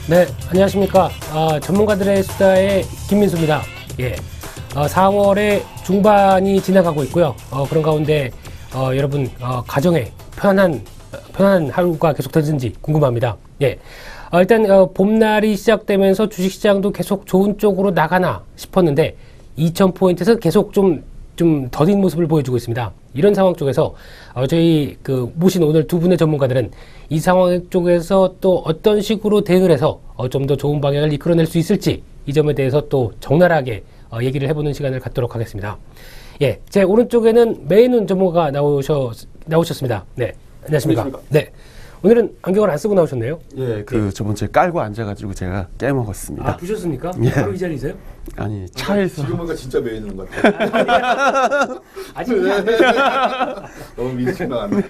네, 안녕하십니까. 전문가들의 수다의 김민수입니다. 예, 4월의 중반이 지나가고 있고요. 그런 가운데 여러분 가정에 편안한 하루가 계속 되는지 궁금합니다. 예, 일단 봄날이 시작되면서 주식시장도 계속 좋은 쪽으로 나가나 싶었는데 2,000포인트에서 계속 좀 더딘 모습을 보여주고 있습니다. 이런 상황 쪽에서 저희 모신 오늘 두 분의 전문가들은 이 상황 쪽에서 또 어떤 식으로 대응을 해서 좀 더 좋은 방향을 이끌어낼 수 있을지 이 점에 대해서 또 적나라하게 얘기를 해보는 시간을 갖도록 하겠습니다. 예, 제 오른쪽에는 메인운 전문가가 나오셨습니다. 네, 안녕하십니까? 네. 오늘은 안경을 안 쓰고 나오셨네요. 예, 저번 주에 깔고 앉아가지고 제가 깨먹었습니다. 부셨습니까? 예. 바로 이 자리세요? 아니, 차에서. 지금 보니까 진짜 메인인 것 같아요. 아직 안 되죠. 너무 민증 나왔네.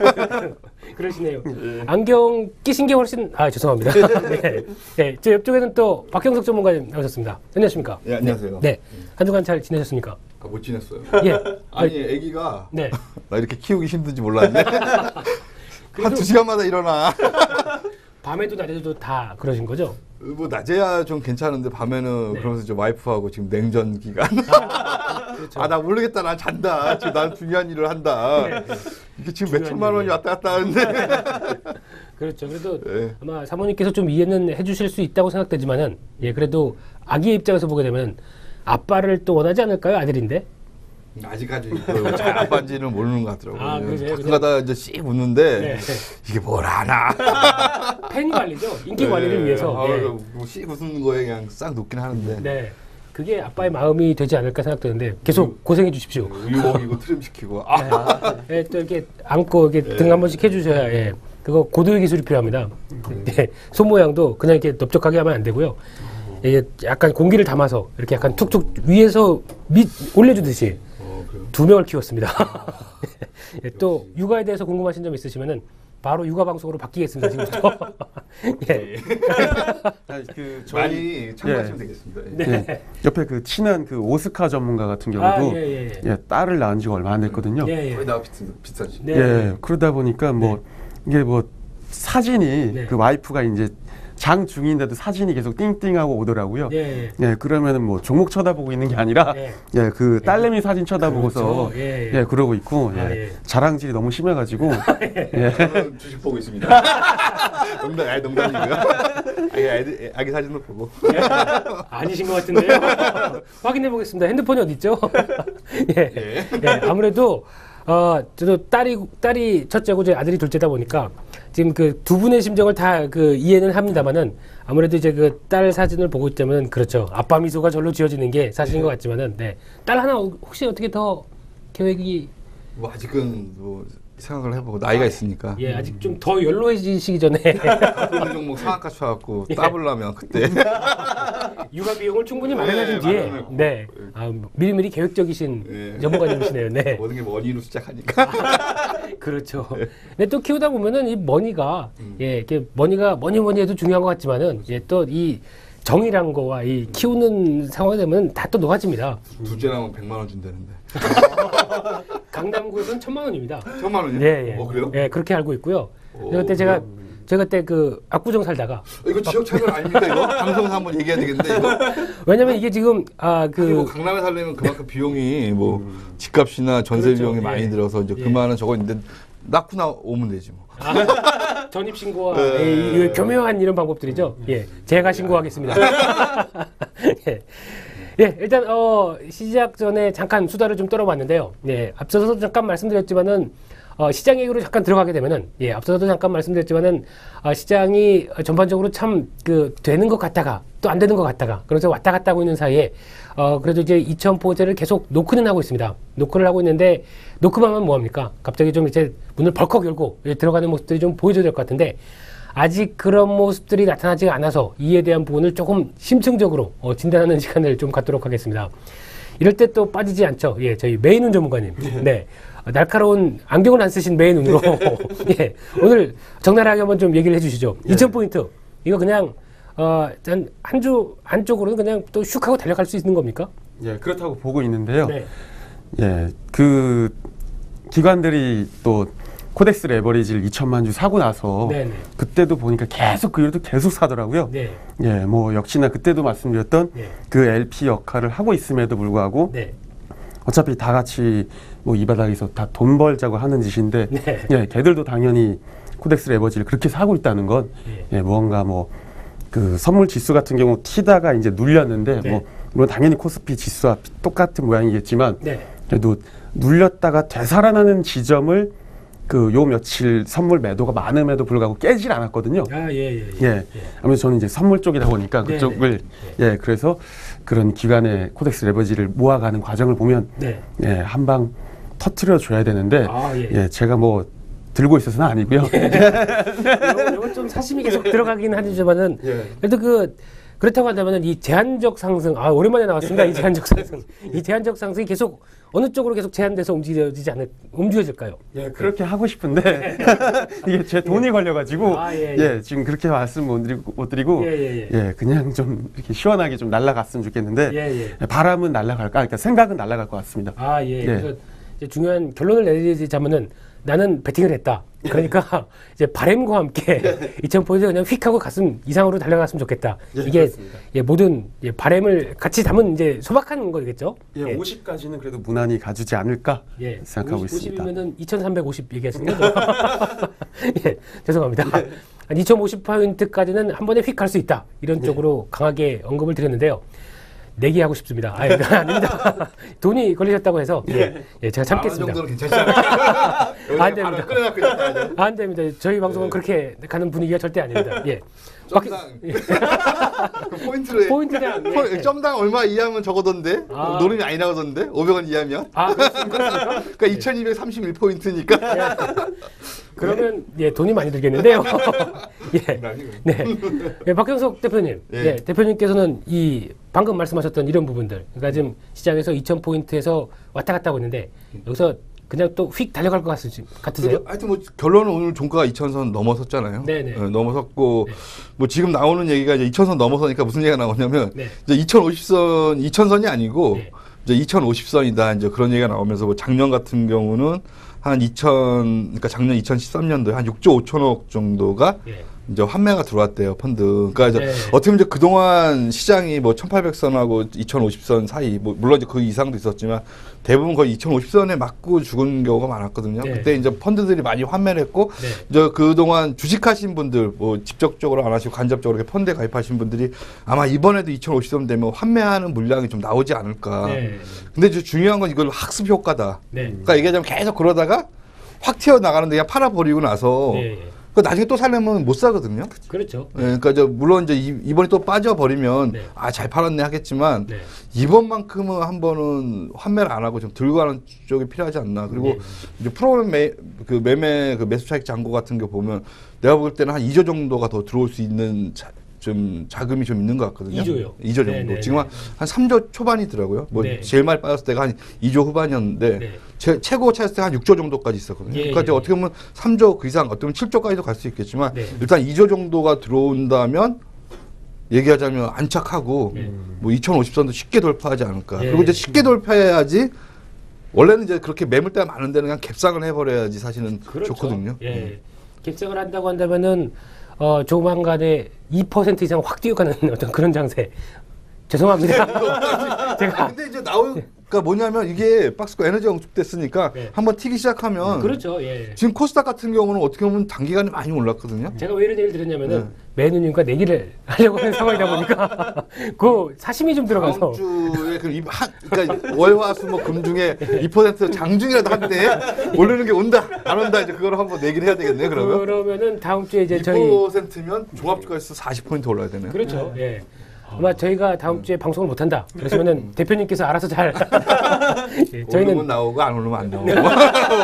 그러시네요. 안경 끼신 게 훨씬, 죄송합니다. 네. 네, 제 옆쪽에는 또 박형석 전문가님 나오셨습니다. 안녕하십니까? 네, 안녕하세요. 네. 한 주간 잘 지내셨습니까? 못 지냈어요. 예. 아니, 애기가 네. 나 이렇게 키우기 힘든지 몰랐네. 한 2시간마다 일어나. 밤에도 낮에도 다 그러신 거죠? 뭐 낮에야 좀 괜찮은데 밤에는 네. 그러면서 이제 와이프하고 지금 냉전 기간. 그렇죠. 나 모르겠다. 난 잔다. 지금 난 중요한 일을 한다. 이게 지금 몇 천만 원이 왔다 갔다 하는데. 그렇죠. 그래도 네. 아마 사모님께서 좀 이해는 해주실 수 있다고 생각되지만은, 예, 그래도 아기의 입장에서 보게 되면 아빠를 또 원하지 않을까요? 아들인데? 아직까지 잘 아빠인지는 모르는 것 같더라고요. 그러세요? 가끔 가다가 이제 씩 웃는데 네. 이게 뭘 아나. 팬 관리죠. 인기 관리를 위해서. 예. 씩 웃는 거에 그냥 싹 녹긴 하는데. 네. 그게 아빠의 마음이 되지 않을까 생각되는데 계속 고생해 주십시오. 우유 먹이고 트림 시키고. 예, 또 이렇게 안고 이렇게 등 한 번씩 해주셔야, 예. 그거 고도의 기술이 필요합니다. 예, 손 모양도 그냥 이렇게 넓적하게 하면 안 되고요. 이게 약간 공기를 담아서 이렇게 약간 툭툭 위에서 올려주듯이 2명을 키웠습니다. 예, 또 육아에 대해서 궁금하신 점 있으시면은 바로 육아 방송으로 바뀌겠습니다. 지금부터. 예. 많이 참고하시면 되겠습니다. 예. 옆에 친한 오스카 전문가 같은 경우도 예. 딸을 낳은 지가 얼마 안 됐거든요. 예. 거의 다 비슷하지. 네. 예, 그러다 보니까 이게 사진이 네. 와이프가 이제 장중인데도 사진이 계속 띵띵하고 오더라고요. 예. 예, 그러면은 종목 쳐다보고 있는 게 아니라 예. 딸내미 사진 쳐다보고서 그렇죠. 예. 그러고 있고 예. 자랑질이 너무 심해가지고 저는 주식 보고 있습니다. 농담이고요. 아기 사진도 보고. 아니신 것 같은데요. 확인해 보겠습니다. 핸드폰이 어디 있죠? 예. 아무래도 저도 딸이 첫째고 제 아들이 둘째다 보니까 지금 두 분의 심정을 다 이해는 합니다만은 아무래도 이제 딸 사진을 보고 있다면 그렇죠. 아빠 미소가 절로 지어지는 게 사실인 것 같지만은 딸 하나 혹시 어떻게 더 계획이 뭐 아직은 생각을 해보고 나이가 있으니까. 예, 아직 좀 더 연로해지시기 전에 그런 종목 상한가 쳐갖고 따블라면 그때 육아 비용을 충분히 마련하신 뒤에 미리미리 계획적이신 전문가님이시네요. 네. 모든 게 머니로 시작하니까. 그렇죠. 근데 또 키우다 보면은 이 머니가 이게 머니가 뭐니 해도 중요한 것 같지만은 또 이 정이란 거와 이 키우는 상황이 되면 다 또 녹아집니다. 둘째 나면 100만 원 준다는데. 강남구에서는 1,000만 원입니다. 1,000만 원이요? 예. 그래요? 예, 그렇게 알고 있고요. 그때 제가 그때 압구정 살다가 이거 지역 차별 아닙니까 이거? 방송에서 한번 얘기해야 되겠는데 이거? 왜냐면 이게 지금 강남에 살려면 그만큼 비용이 집값이나 전세 그렇죠. 비용이 많이 들어서 이제 그만한 저거 있는데 낳고 오면 되지 뭐. 전입신고와 교묘한 이런 방법들이죠. 예, 제가 신고하겠습니다. 예, 일단 시작 전에 잠깐 수다를 좀 떨어봤는데요. 예, 앞서서 잠깐 말씀드렸지만은 시장 얘기로 잠깐 들어가게 되면은 앞서서도 잠깐 말씀드렸지만은 시장이 전반적으로 참 되는 것 같다가 또 안 되는 것 같다가 그래서 왔다 갔다 하고 있는 사이에 그래도 이제 2,000포인트를 계속 노크는 하고 있습니다. 노크를 하고 있는데 노크만 하면 뭐합니까? 갑자기 좀 이제 문을 벌컥 열고 들어가는 모습들이 좀 보여줘야 될 것 같은데 아직 그런 모습들이 나타나지 않아서 이에 대한 부분을 조금 심층적으로 진단하는 시간을 좀 갖도록 하겠습니다. 이럴 때 또 빠지지 않죠. 예, 저희 메인운 전문가님. 네. 날카로운 안경을 안 쓰신 메인운으로 예, 오늘 적나라하게 한번 좀 얘기를 해주시죠. 2,000포인트. 이거 그냥 한 주 안쪽으로는 그냥 또 슉 하고 달려갈 수 있는 겁니까? 예, 그렇다고 보고 있는데요. 네. 예, 기관들이 또 코덱스 레버리지를 2천만 주 사고 나서 네네. 그때도 보니까 계속 그 이후로도 계속 사더라고요. 네. 예, 뭐 역시나 그때도 말씀드렸던 네. 그 LP 역할을 하고 있음에도 불구하고 네. 어차피 다 같이 뭐 이 바닥에서 다 돈 벌자고 하는 짓인데 네. 예, 걔들도 당연히 코덱스 레버리지를 그렇게 사고 있다는 건 네. 예, 무언가 뭐 그 선물 지수 같은 경우 티다가 이제 눌렸는데 네. 뭐 물론 당연히 코스피 지수와 똑같은 모양이겠지만 네. 그래도 눌렸다가 되살아나는 지점을 그 요 며칠 선물 매도가 많음에도 불구하고 깨질 않았거든요. 아, 예, 예. 예. 아무래도 저는 이제 선물 쪽이다 보니까 네, 그쪽을 예, 그래서 그런 기관의 코덱스 레버리지를 모아가는 과정을 보면 네. 예, 한 방 터트려 줘야 되는데 아, 예. 예, 제가 뭐 들고 있어서는 아니고요. 이건 좀 사심이 계속 들어가긴 하지만은 예. 그래도 그렇다고 한다면은 이 제한적 상승, 아 오랜만에 나왔습니다. 이 제한적 상승, 이 제한적 상승이 계속 어느 쪽으로 계속 제한돼서 움직여질까요? 예, 그렇게 하고 싶은데 이게 제 돈이 걸려가지고 아, 예, 예, 예. 지금 그렇게 말씀 못 드리고 예, 그냥 좀 이렇게 시원하게 좀 날아갔으면 좋겠는데 예. 바람은 날아갈까? 그러니까 생각은 날아갈 것 같습니다. 아, 예. 예. 그래서 이제 중요한 결론을 내리자면은 나는 베팅을 했다. 그러니까 이제 바램과 함께 2,000포인트 그냥 휙 하고 갔으면 이상으로 달려갔으면 좋겠다. 예, 이게 그렇습니다. 예, 모든 바램을 같이 담은 이제 소박한 거겠죠. 예, 50까지는 그래도 무난히 가주지 않을까 예, 생각하고 있습니다. 50이면은 2,350 얘기하시는 거죠? 예, 죄송합니다. 한 2,050포인트까지는 한 번에 휙 갈 수 있다. 이런 쪽으로 강하게 언급을 드렸는데요. 내기하고 싶습니다. 아, 아닙니다. 돈이 걸리셨다고 해서 예, 제가 참겠습니다. 정도는 괜찮지 않을까? 안 됩니다. 끊어놨고 있다. 안 됩니다. 저희 방송은 그렇게 가는 분위기가 절대 아닙니다. 예. 점당 포인트를 포인트량. 예. 점당 얼마 이하면 적어던데 아. 노름이 많이 나오던데 500원 이하면 아, 그렇습니까? 그러니까 2231포인트니까 그러면 예, 돈이 많이 들겠는데요. 예. 네. 예, 박경석 대표님. 예. 예, 대표님께서는 이 방금 말씀하셨던 이런 부분들. 그러니까 지금 시장에서 2,000포인트에서 왔다 갔다 하고 있는데 여기서 그냥 또 휙 달려갈 것 같으세요? 하여튼 뭐 결론은 오늘 종가가 2,000선 넘어섰잖아요. 네네. 넘어섰고 네. 뭐 지금 나오는 얘기가 이제 2,000선 넘어서니까 무슨 얘기가 나오냐면 네. 이제 2,050선 2,000선이 아니고 네. 이제 2,050선이다 이제 그런 얘기가 나오면서 뭐 작년 같은 경우는 한 그러니까 작년 2013년도에 한 6조 5천억 정도가 예. 이제 환매가 들어왔대요 펀드. 그러니까 이제 네. 어떻게 보면 이제 그동안 시장이 뭐 1,800선하고 2,050선 사이, 뭐 물론 이제 그 이상도 있었지만 대부분 거의 2,050선에 맞고 죽은 경우가 많았거든요. 네. 그때 이제 펀드들이 많이 환매를 했고 네. 이제 그동안 주식하신 분들 뭐 직접적으로 안 하시고 간접적으로 이렇게 펀드에 가입하신 분들이 아마 이번에도 2,050선 되면 환매하는 물량이 좀 나오지 않을까. 네. 근데 이제 중요한 건 이걸 학습 효과다. 네. 그러니까 얘기하자면 계속 그러다가 확 튀어나가는데 그냥 팔아버리고 나서 네. 그 나중에 또 살려면 못 사거든요. 그렇죠. 예, 그러니까 물론 이제 이번에 또 빠져버리면 네. 아 잘 팔았네 하겠지만 네. 이번만큼은 한 번은 환매를 안 하고 좀 들고 가는 쪽이 필요하지 않나. 그리고 네. 이제 프로그램 매매 그 매수 차익 잔고 같은 거 보면 내가 볼 때는 한 2조 정도가 더 들어올 수 있는 좀 자금이 좀 있는 것 같거든요. 2조요? 2조 정도. 네, 네, 지금 네. 한 3조 초반이더라고요. 뭐 네. 제일 많이 빠졌을 때가 한 2조 후반이었는데 네. 최고 차였을 때 한 6조 정도까지 있었거든요. 예, 그러니까 이제 예, 어떻게 보면 3조 그 이상, 어떻게 보면 7조까지도 갈 수 있겠지만 네. 일단 2조 정도가 들어온다면 얘기하자면 안착하고 뭐 2050선도 쉽게 돌파하지 않을까. 예. 그리고 이제 쉽게 돌파해야지 원래는 이제 그렇게 매물대가 많은 데는 그냥 갭상을 해버려야지 사실은 그렇죠. 좋거든요. 예. 갭상을 한다고 한다면은 조만간에 2% 이상 확 뛰어가는 어떤 그런 장세. 죄송합니다. 제가 근데 이제 나오니까 뭐냐면 이게 박스권 에너지가 응축됐으니까 네. 한번 튀기 시작하면 그렇죠. 예. 지금 코스닥 같은 경우는 어떻게 보면 단기간에 많이 올랐거든요. 제가 왜 이런 얘기를 드렸냐면은 네. 매누님과 내기를 하려고 하는 상황이다 보니까 그 사심이 좀 들어가서 다음 주에 그러니까 월화수 뭐 금중에 2% 장중이라도 한때 오르는 게 온다 안 온다 이제 그걸 한번 내기를 해야 되겠네요. 그러면은 다음 주에 이제 저희 2%면 종합주가에서 40포인트 올라야 되네요. 그렇죠. 예. 아마 저희가 다음 주에 방송을 못 한다. 그러시면은 대표님께서 알아서 잘 예, 오르면 저희는 나오고 안 오르면 안 나오고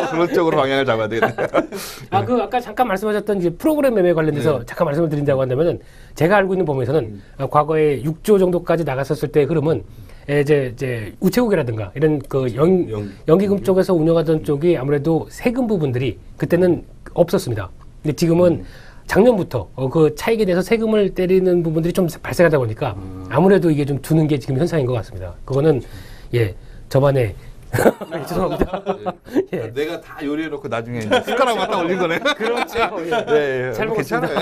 그런 쪽으로 방향을 잡아야 되겠네요. 아까 잠깐 말씀하셨던 이제 프로그램 매매 관련돼서 잠깐 말씀을 드린다고 한다면은 제가 알고 있는 범위에서는 과거에 6조 정도까지 나갔었을 때 흐름은 이제 우체국이라든가 이런 그 연기금 쪽에서 운영하던 쪽이 아무래도 세금 부분들이 그때는 없었습니다. 근데 지금은 작년부터 그 차익에 대해서 세금을 때리는 부분들이 좀 발생하다 보니까 아무래도 이게 좀 두는 게 지금 현상인 것 같습니다. 그거는 예 저만의 죄송합니다. 예. 내가 다 요리해놓고 나중에 이제 숟가락만 딱 올린 거네. 그렇죠. 예. 네, 잘 괜찮아요.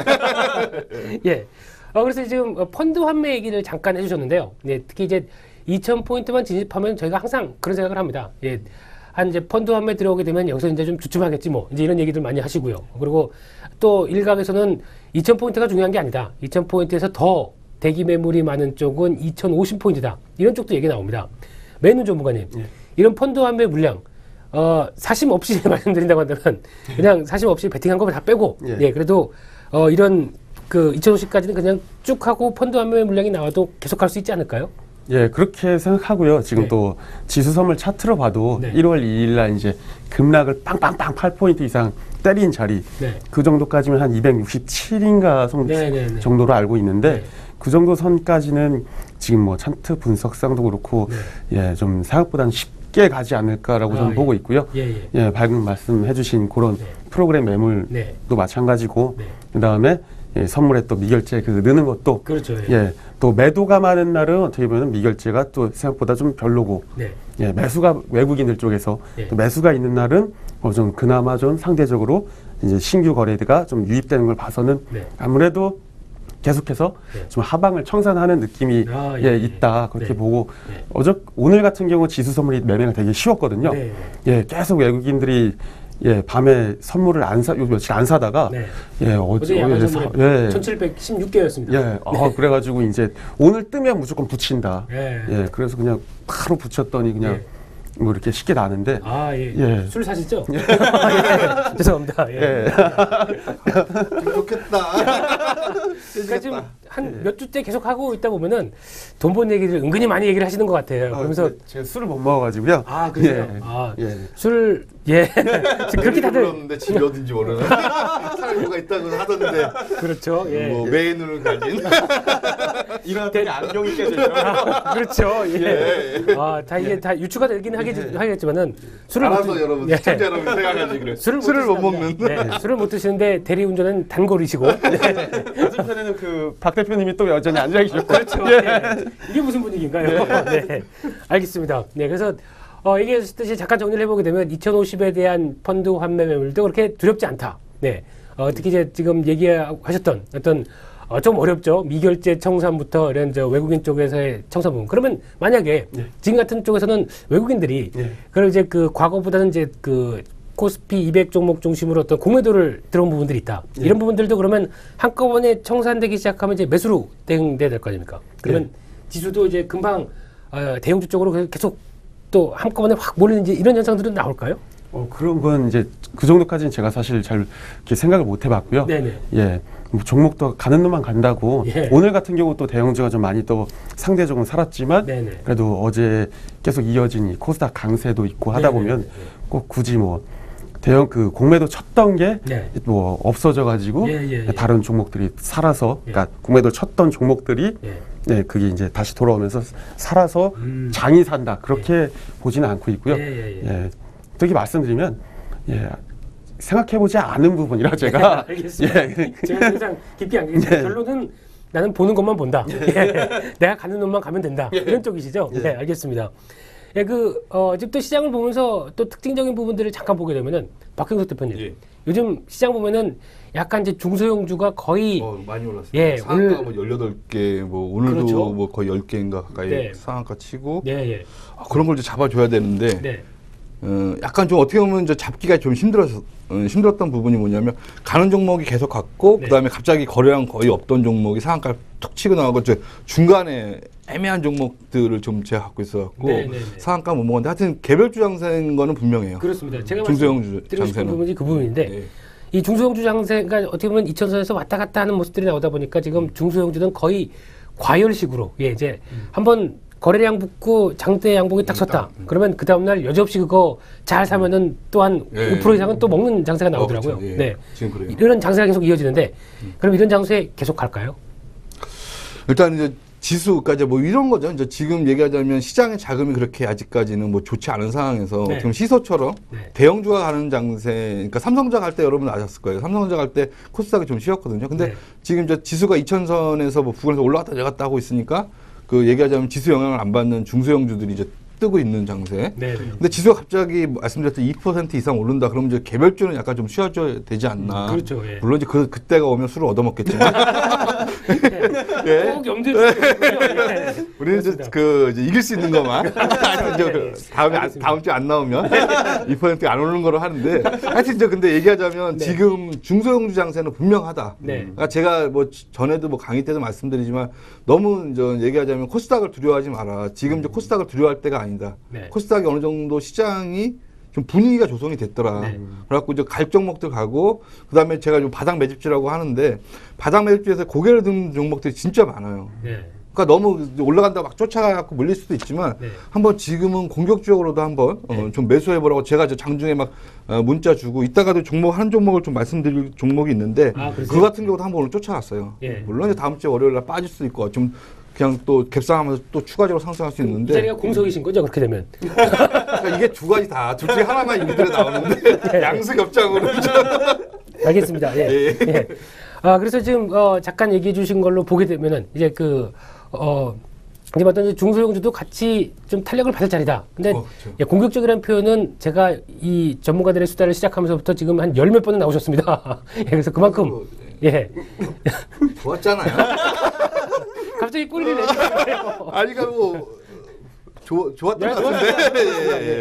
예. 그래서 지금 펀드 환매 얘기를 잠깐 해주셨는데요. 네, 특히 이제 2,000포인트만 진입하면 저희가 항상 그런 생각을 합니다. 예. 한 이제 펀드 환매 들어오게 되면 여기서 이제 좀 주춤하겠지 뭐. 이제 이런 얘기들 많이 하시고요. 그리고 또 일각에서는 2,000포인트가 중요한 게 아니다. 2,000포인트에서 더 대기 매물이 많은 쪽은 2,050포인트다. 이런 쪽도 얘기 나옵니다. 매는 전문가님, 예. 이런 펀드 환매 물량, 사심 없이 말씀드린다고 한다면 그냥 사심 없이 베팅한 거 다 빼고, 예. 예, 그래도 이런 그 2,050까지는 그냥 쭉 하고 펀드 환매 물량이 나와도 계속 갈 수 있지 않을까요? 예, 그렇게 생각하고요. 지금 네. 또 지수 선물 차트로 봐도 네. 1월 2일 날 이제 급락을 빵빵빵 8포인트 이상 때린 자리 네. 그 정도까지면 한 267인가 네, 네, 네. 정도로 알고 있는데 네. 그 정도 선까지는 지금 뭐 차트 분석상도 그렇고 예, 좀 생각보다는 쉽게 가지 않을까라고 저는 예. 보고 있고요. 예, 예. 예, 방금 말씀해주신 그런 네. 프로그램 매물도 네. 마찬가지고 네. 그다음에 예, 선물에 또 미결제 그 느는 것도 그렇죠. 예. 예, 또 매도가 많은 날은 어떻게 보면 미결제가 또 생각보다 좀 별로고 네. 예, 매수가 외국인들 쪽에서 예. 또 매수가 있는 날은 좀 그나마 좀 상대적으로 이제 신규 거래가 좀 유입되는 걸 봐서는 네. 아무래도 계속해서 네. 좀 하방을 청산하는 느낌이 아, 예, 예, 예. 있다 그렇게 네. 보고 네. 오늘 같은 경우 지수 선물이 매매가 되게 쉬웠거든요. 네. 예, 계속 외국인들이 예, 밤에 선물을 요 며칠 안 사다가 네. 예, 어제 야간 선물에 예. 1,716개였습니다. 예, 그래가지고 이제 오늘 뜨면 무조건 붙인다. 예. 예, 그래서 그냥 바로 붙였더니 그냥 예. 뭐 이렇게 쉽게 나는데. 아, 예. 예. 술 사시죠? 예. 죄송합니다. 예. 예. 좋겠다. 그러니까 지금 한 몇 주째 계속 하고 있다 보면은 돈 번 얘기를 은근히 많이 얘기를 하시는 것 같아요. 그러면서 제가 술을 못 먹어가지고요. 아, 그래요? 예. 아, 예. 술, 예. 지금 그렇게 다들. 불렀는데 집이 어딘지 모르는 사람이가 있다고 하던데 그렇죠. 예. 뭐 매의 눈을 가진 일어났더니 안경이 껴져 있죠. 그렇죠. 예. 예. 아, 다 이게 다 유추가 되긴 하겠지만은 술을 알아서 못 드- 여러분 예. 시청자 여러분 생각하지 그래. 술을 못 드신답니다. 먹는. 네, 술을 못 드시는데 대리운전은 단골이시고. 맞은편에는 그 박 대표님이 또 여전히 앉아 계셨고. 그렇죠. 예. 이게 무슨 분위기인가요? 네. 알겠습니다. 네, 그래서 얘기했듯이 잠깐 정리를 해보게 되면 2050에 대한 펀드 환매 매물도 그렇게 두렵지 않다. 네. 특히 이제 지금 얘기하셨던 어떤 좀 어렵죠. 미결제 청산부터 이런 외국인 쪽에서의 청산 부분. 그러면 만약에 지금 같은 쪽에서는 외국인들이 그럼 이제 그 과거보다는 이제 그 코스피 200 종목 중심으로 어떤 공매도를 들어온 부분들이 있다. 이런 부분들도 그러면 한꺼번에 청산되기 시작하면 이제 매수로 대응돼야 될 거 아닙니까? 그러면 지수도 이제 금방 대형주 쪽으로 계속 또 한꺼번에 확 몰리는지 이런 현상들은 나올까요? 그런 건 이제 그 정도까지는 제가 사실 잘 이렇게 생각을 못 해봤고요. 네네. 예. 뭐 종목도 가는 놈만 간다고. 예. 오늘 같은 경우 또 대형주가 좀 많이 또 상대적으로 살았지만 네네. 그래도 어제 계속 이어진 이 코스닥 강세도 있고 하다 네네. 보면 꼭 굳이 뭐 대형 그 공매도 쳤던 게 뭐 네. 없어져 가지고 예. 다른 종목들이 살아서 예. 그러니까 공매도 쳤던 종목들이 예. 네, 그게 이제 다시 돌아오면서 살아서 장이 산다. 그렇게 보지는 않고 있고요. 예. 특히 말씀드리면 생각해보지 않은 부분이라 제가 알겠습니다. 제가 항상 깊게 안 가겠습니다. 결론은 나는 보는 것만 본다. 예. 내가 가는 놈만 가면 된다. 이런 쪽이시죠? 네, 알겠습니다. 예, 지금 또 시장을 보면서 또 특징적인 부분들을 잠깐 보게 되면은 박형석 대표님. 예. 요즘 시장 보면은 약간 이제 중소형주가 거의 많이 올랐어요. 예, 상한가 뭐 18개, 뭐 오늘도 그렇죠. 뭐 거의 10개인가 가까이 네. 상한가 치고 예. 그런 걸 이제 잡아줘야 되는데 네. 약간 좀 어떻게 보면 이제 잡기가 좀 힘들었던 부분이 뭐냐면 가는 종목이 계속 갔고 네. 그다음에 갑자기 거래량 거의 없던 종목이 상한가 툭 치고 나가고 이제 중간에 애매한 종목들을 좀 제가 갖고 있어갖고 상한가 못 먹었는데 하여튼 개별주 장세인 거는 분명해요. 그렇습니다. 제가 중소형주 드리고 싶은 장세는 부분이 그 부분인데 네. 이 중소형주 장세가 어떻게 보면 2000선에서 왔다 갔다 하는 모습들이 나오다 보니까 지금 중소형주는 거의 과열식으로 이제 한번 거래량 붙고 장대 양봉이 딱 섰다. 그러면 그 다음날 여지없이 그거 잘 사면은 또한 5% 이상은 또 먹는 장세가 나오더라고요. 그렇죠. 예. 네. 지금 그래요. 이런 장세가 계속 이어지는데 그럼 이런 장세 계속 갈까요? 일단 이제 지수까지 뭐 이런 거죠. 이제 지금 얘기하자면 시장의 자금이 그렇게 아직까지는 뭐 좋지 않은 상황에서 네. 지금 시소처럼 네. 대형주가 가는 장세, 그러니까 삼성전자 갈 때 여러분 아셨을 거예요. 삼성전자 갈 때 코스닥이 좀 쉬었거든요. 근데 네. 지금 이제 지수가 2000선에서 뭐 부근에서 올라갔다 내려갔다 하고 있으니까 그 얘기하자면 지수 영향을 안 받는 중소형주들이 이제 뜨고 있는 장세. 네. 근데 지수가 갑자기 말씀드렸던 2% 이상 오른다. 그러면 이제 개별주는 약간 좀 쉬어줘야 되지 않나. 그렇죠. 예. 물론 이제 그때가 오면 술을 얻어먹겠지만. 예. 꼭 염두에 두시고요. 우리는 이제 이길 수 있는 것만. 다음 주 안 나오면 2%가 안 오르는 거로 하는데. 하여튼 이제 근데 얘기하자면 네. 지금 중소형주 장세는 분명하다. 네. 그러니까 제가 뭐 전에도 뭐 강의 때도 말씀드리지만 너무 이제 얘기하자면 코스닥을 두려워하지 마라. 지금 이제 코스닥을 두려워할 때가 아니다. 네. 코스닥이 어느 정도 시장이 좀 분위기가 조성이 됐더라. 네. 그래갖고 이제 갈 종목들 가고, 그 다음에 제가 좀 바닥 매집주라고 하는데, 바닥 매집주에서 고개를 든 종목들이 진짜 많아요. 네. 그러니까 너무 올라간다고 막 쫓아가고 물릴 수도 있지만, 네. 한번 지금은 공격적으로도 한번 좀 매수해보라고 제가 이제 장중에 막 문자 주고, 이따가도 한 종목을 좀 말씀드릴 종목이 있는데, 그 같은 경우도 한번 오늘 쫓아갔어요. 예. 물론 이제 다음 주에 월요일 날 빠질 수도 있고, 좀 그냥 또 갭상하면서 또 추가적으로 상승할 수 있는데. 이 자리가 공석이신 거죠, 그렇게 되면? 그러니까 이게 두 가지 다, 둘 중에 하나만 이미들에 나오는데, 양수겹장으로. 알겠습니다. 예. 예. 그래서 지금, 잠깐 얘기해 주신 걸로 보게 되면은, 이제 이제 어떤 중소형주도 같이 좀 탄력을 받을 자리다. 근데 그렇죠. 예, 공격적이라는 표현은 제가 이 전문가들의 수다를 시작하면서부터 지금 한 10몇 번은 나오셨습니다. 예, 그래서 그만큼, 예. 좋았잖아요. 갑자기 꼬리를 내시는데요. 아니, 좋았던 것 같은데.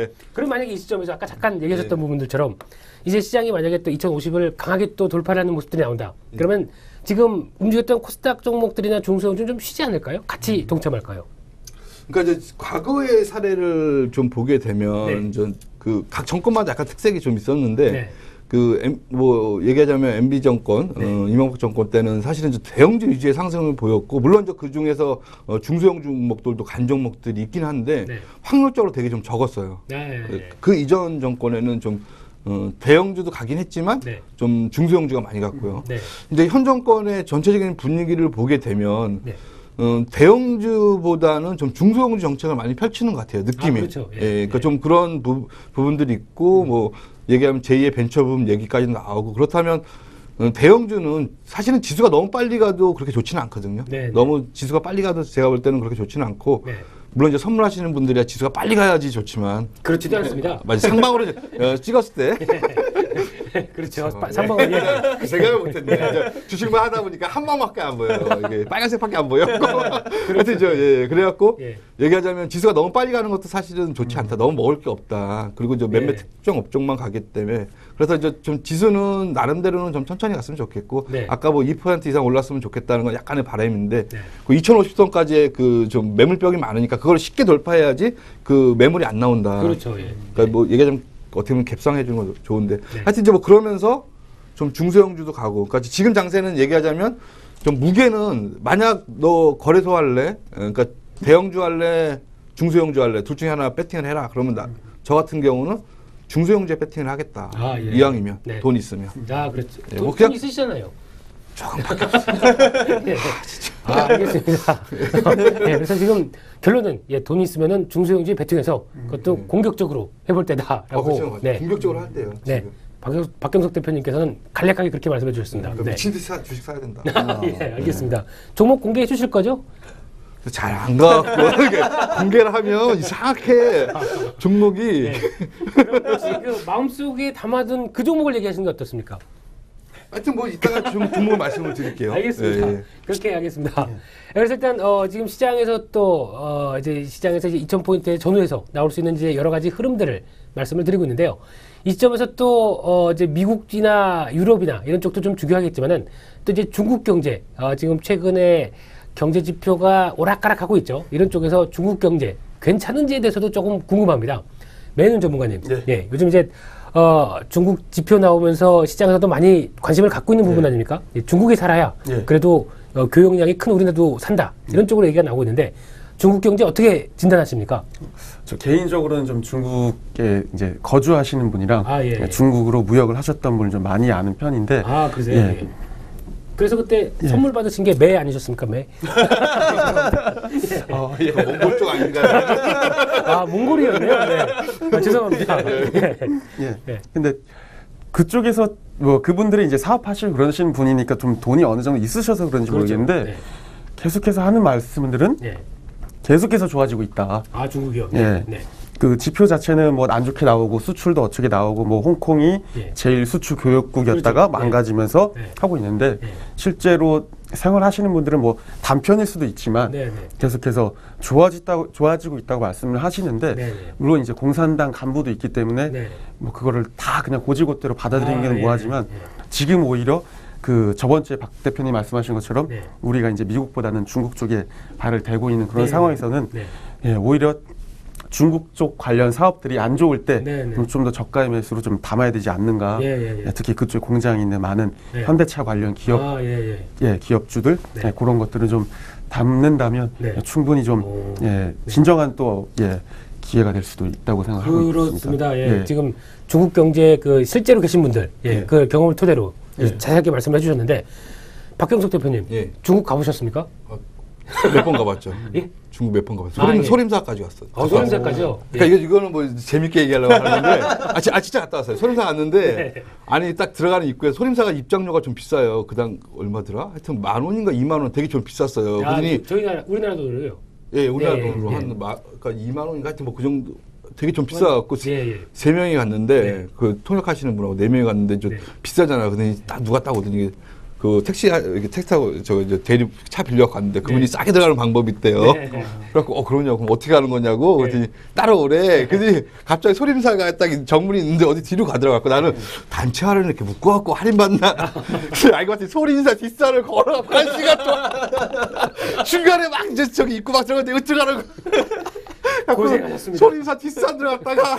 예. 그럼 만약에 이 시점에서 아까 잠깐 얘기하셨던 부분들처럼 이제 시장이 만약에 또 2050을 강하게 또 돌파하는 모습들이 나온다. 그러면 지금 움직였던 코스닥 종목들이나 중소형주는 좀 쉬지 않을까요? 같이 동참할까요? 그러니까 이제 과거의 사례를 좀 보게 되면 네. 각 정권마다 약간 특색이 좀 있었는데 네. 얘기하자면 MB 정권, 이명박 정권 때는 사실은 대형주 위주의 상승을 보였고, 물론 그 중에서 중소형 종목들도 간 종목들이 있긴 한데, 확률적으로 되게 좀 적었어요. 그 이전 정권에는 좀, 대형주도 가긴 했지만, 좀 중소형주가 많이 갔고요. 근데 현 정권의 전체적인 분위기를 보게 되면, 대형주보다는 좀 중소형주 정책을 많이 펼치는 것 같아요, 느낌이. 그렇죠. 그러니까 좀 그런 부분들이 있고, 얘기하면 제2의 벤처붐 얘기까지 나오고, 그렇다면 대형주는 사실은 지수가 너무 빨리 가도 그렇게 좋지는 않거든요. 너무 지수가 빨리 가도 제가 볼 때는 그렇게 좋지는 않고, 물론 이제 선물하시는 분들이야 지수가 빨리 가야지 좋지만. 그렇지도 않습니다. 맞아, 상방으로 찍었을 때. 그렇죠. 상방을 그 생각을 못했네. 주식만 하다 보니까 한 방밖에 안 보여요. 이게 빨간색밖에 안 보여. 하여튼 그래갖고 얘기하자면 지수가 너무 빨리 가는 것도 사실은 좋지 않다. 너무 먹을 게 없다. 그리고 이제 몇몇 특정 업종만 가기 때문에 그래서 이제 좀 지수는 나름대로는 좀 천천히 갔으면 좋겠고 아까 뭐 2% 이상 올랐으면 좋겠다는 건 약간의 바람인데 그 2050선까지의 그 좀 매물벽이 많으니까 그걸 쉽게 돌파해야지 그 매물이 안 나온다. 그렇죠. 그러니까 뭐 얘기하자면 어떻게 보면 갭상해 주는 건 좋은데 하여튼 이제 뭐 그러면서 좀 중소형주도 가고 그러니까 지금 장세는 얘기하자면 좀 무게는 만약 너 거래소 할래 그러니까 대형주 할래 중소형주 할래 둘 중에 하나 배팅을 해라 그러면 저 같은 경우는 중소형주에 배팅을 하겠다. 이왕이면 돈 있으면. 그렇죠. 뭐 돈 있으시잖아요. 조금밖에 없어요. 알겠습니다. 그래서 지금 결론은 돈 있으면은 중소형주에 배팅해서 그것도 공격적으로 해볼 때다라고. 그렇죠. 공격적으로 할 때요. 박경석 대표님께서는 간략하게 그렇게 말씀해 주셨습니다. 미친 듯이 주식 사야 된다. 알겠습니다. 종목 공개해 주실 거죠? 잘 안 가고 공개를 하면 이상하게 종목이. 혹시 그 마음속에 담아둔 그 종목을 얘기하시는 게 어떻습니까? 하여튼 뭐 이따가 종목을 말씀을 드릴게요. 알겠습니다. 그렇게 하겠습니다. 그래서 일단 지금 시장에서 또 이제 2,000포인트에 전후해서 나올 수 있는 이제 여러 가지 흐름들을 말씀을 드리고 있는데요. 이 시점에서 또 이제 미국이나 유럽이나 이런 쪽도 좀 중요하겠지만은 또 이제 중국 경제 지금 최근에 경제 지표가 오락가락하고 있죠. 이런 쪽에서 중국 경제 괜찮은지에 대해서도 조금 궁금합니다. 매는 전문가님. 요즘 이제 중국 지표 나오면서 시장에서도 많이 관심을 갖고 있는 부분 아닙니까? 중국이 살아야 그래도 교역량이 큰 우리나라도 산다. 이런 쪽으로 얘기가 나오고 있는데 중국 경제 어떻게 진단하십니까? 저 개인적으로는 좀 중국에 이제 거주하시는 분이랑 중국으로 무역을 하셨던 분을 좀 많이 아는 편인데. 그러세요? 그래서 그때 선물 받으신 게 매 아니셨습니까? 매? 몽골 쪽 아닌가요? 몽골이었네요. 죄송합니다. 근데 그쪽에서 뭐 그분들이 이제 사업하시고 그러시는 분이니까 좀 돈이 어느 정도 있으셔서 그런지 모르겠는데 계속해서 하는 말씀들은 계속해서 좋아지고 있다. 아, 중국이요? 예. 네. 그 지표 자체는 뭐 안 좋게 나오고 수출도 어떻게 나오고 뭐 홍콩이 예. 제일 수출 교역국이었다가 그렇죠. 망가지면서 네. 하고 있는데 네. 실제로 생활하시는 분들은 뭐 단편일 수도 있지만 네, 네. 계속해서 좋아지고 있다고 말씀을 하시는데 네, 네. 물론 이제 공산당 간부도 있기 때문에 네. 뭐 그거를 다 그냥 고지고대로 받아들이는 게 예, 뭐하지만 예. 지금 오히려 그 저번 주에 박 대표님 말씀하신 것처럼 네. 우리가 이제 미국보다는 중국 쪽에 발을 대고 있는 그런 네. 상황에서는 네. 예, 오히려 중국 쪽 관련 사업들이 안 좋을 때 네, 네. 좀 더 저가의 매수로 좀 담아야 되지 않는가. 예, 예, 예. 특히 그쪽 공장이 있는 많은 네. 현대차 관련 기업, 아, 예, 예. 예, 기업주들 네. 예, 그런 것들을 좀 담는다면 네. 충분히 좀 오. 예, 진정한 또 예, 기회가 될 수도 있다고 생각하고 있습니다. 그렇습니다. 예. 지금 중국 경제 그 실제로 계신 분들, 예, 예. 그 경험을 토대로 예. 자세하게 말씀해 주셨는데, 박경석 대표님, 예. 중국 가보셨습니까? 몇 번 가봤죠. 예? 중국 몇 번 가봤죠. 아, 예. 소림사까지 갔어요. 소림사까지요? 그러니까 이거는 뭐 재밌게 얘기하려고 하는데 진짜 갔다 왔어요. 소림사 갔는데 네. 아니 딱 들어가는 입구에 소림사가 입장료가 좀 비싸요. 그당 얼마더라? 하여튼 10,000원인가 20,000원 되게 좀 비쌌어요. 아, 그러더니 저희 나라, 우리나라도 그래요. 예, 우리나라 네, 돈으로 네. 그러니까 20,000원인가 하여튼 뭐 그 정도 되게 좀 비싸갖고 예, 예. 3명이 갔는데 네. 그 통역하시는 분하고 4명이 갔는데 좀 네. 비싸잖아요. 근데 딱 누가 딱 오더니 그 택시 타고 저 이제 대리 차 빌려 갔는데 그분이 네. 싸게 들어가는 방법이 있대요. 네. 그래갖고 그러냐고 그럼 어떻게 하는 거냐고 네. 그랬더니 따라오래. 그랬더니 갑자기 소림사가 딱 정문이 있는데 어디 뒤로 가더라고. 나는 단체 할인 이렇게 묶어갖고 할인받나. 그래서 알고 봤더니 소림사 뒷산을 걸어갖고 1시간 동안 중간에 막 이제 저기 입구 막 들어가는데 이거 들어가라고. 고생하셨습니다. 소림사 뒷산 들어갔다가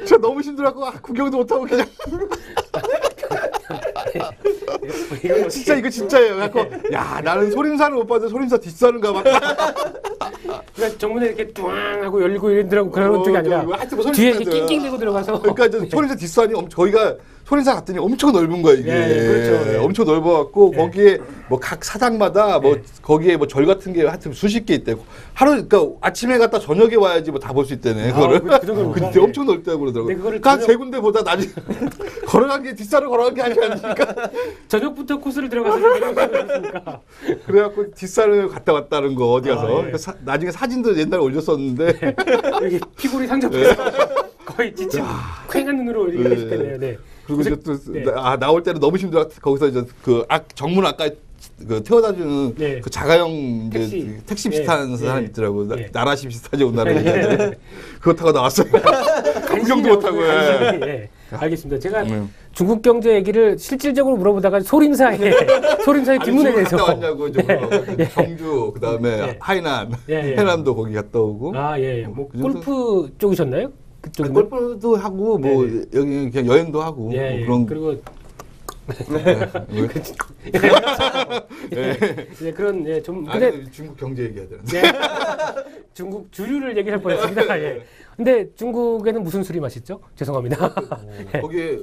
저 너무 힘들어갖고 구경도 못하고 그냥 진짜 이거 진짜예요. 갖고 야 나는 소림사는 못 봤는데 소림사 뒷산은 가봐. 그러니까 정문에 이렇게 뚜앙 하고 열리고 이러더라고 그런 쪽이 아니라 하여튼 뭐 뒤에 소림사 이렇게 낑낑 대고 들어가서 그러니까 이제 소림사 뒷산이 저희가 소림사 갔더니 엄청 넓은 거야 이게. 그렇죠. 예. 엄청 넓어갖고 예. 거기에 뭐 각 사당마다 뭐 예. 거기에 뭐 절 같은 게 하여튼 수십 개 있대. 하루 그러니까 아침에 갔다 저녁에 와야지 뭐 다 볼 수 있대네. 그거를. 그 정도입니까? 근데 엄청 넓다고 그러더라고. 근데 그거를 각 저녁- 세 군데보다 나중에 걸어간 게 뒷산을 걸어간 게 아니니까. 저녁부터 코스를 들어가서 내려가니까 그래갖고 뒷산을 갔다 왔다는 거 어디 가서. 아, 예. 그러니까 나중에 사진도 옛날에 올렸었는데. 여기 피골이 상접해서 거의 지친 쾌한 눈으로 이렇게 네. 계실 텐데요. 네. 그리고 이제 또 네. 나올 때는 너무 힘들어. 거기서 이제 정문 아까 그 태워다주는 네. 그 자가용 이제 택시 비슷한 네. 사람 네. 있더라고. 네. 나라시 비슷하지 온다는 그거 타고 나왔어요. 구경도 못하고. 간신히, 예. 알겠습니다. 제가 네. 중국 경제 얘기를 실질적으로 물어보다가 소림사의 뒷문에 대해서 갔다 왔냐고 이제 물어봤거든요. 경주 그다음에 예. 하이난, 예, 예. 해남도 거기 갔다 오고. 아, 예. 뭐 그 정도? 골프 쪽이셨나요? 그쪽은? 아니, 골프도 하고 뭐 네, 여기 그냥 여행도 하고 예, 뭐 예. 그런. 그리고 네. 예, 그런 예, 좀 아니, 근데 중국 경제 얘기하잖아요. 네. 중국 주류를 얘기할 뻔했습니다. 예. 근데 중국에는 무슨 술이 맛있죠? 죄송합니다. 거기에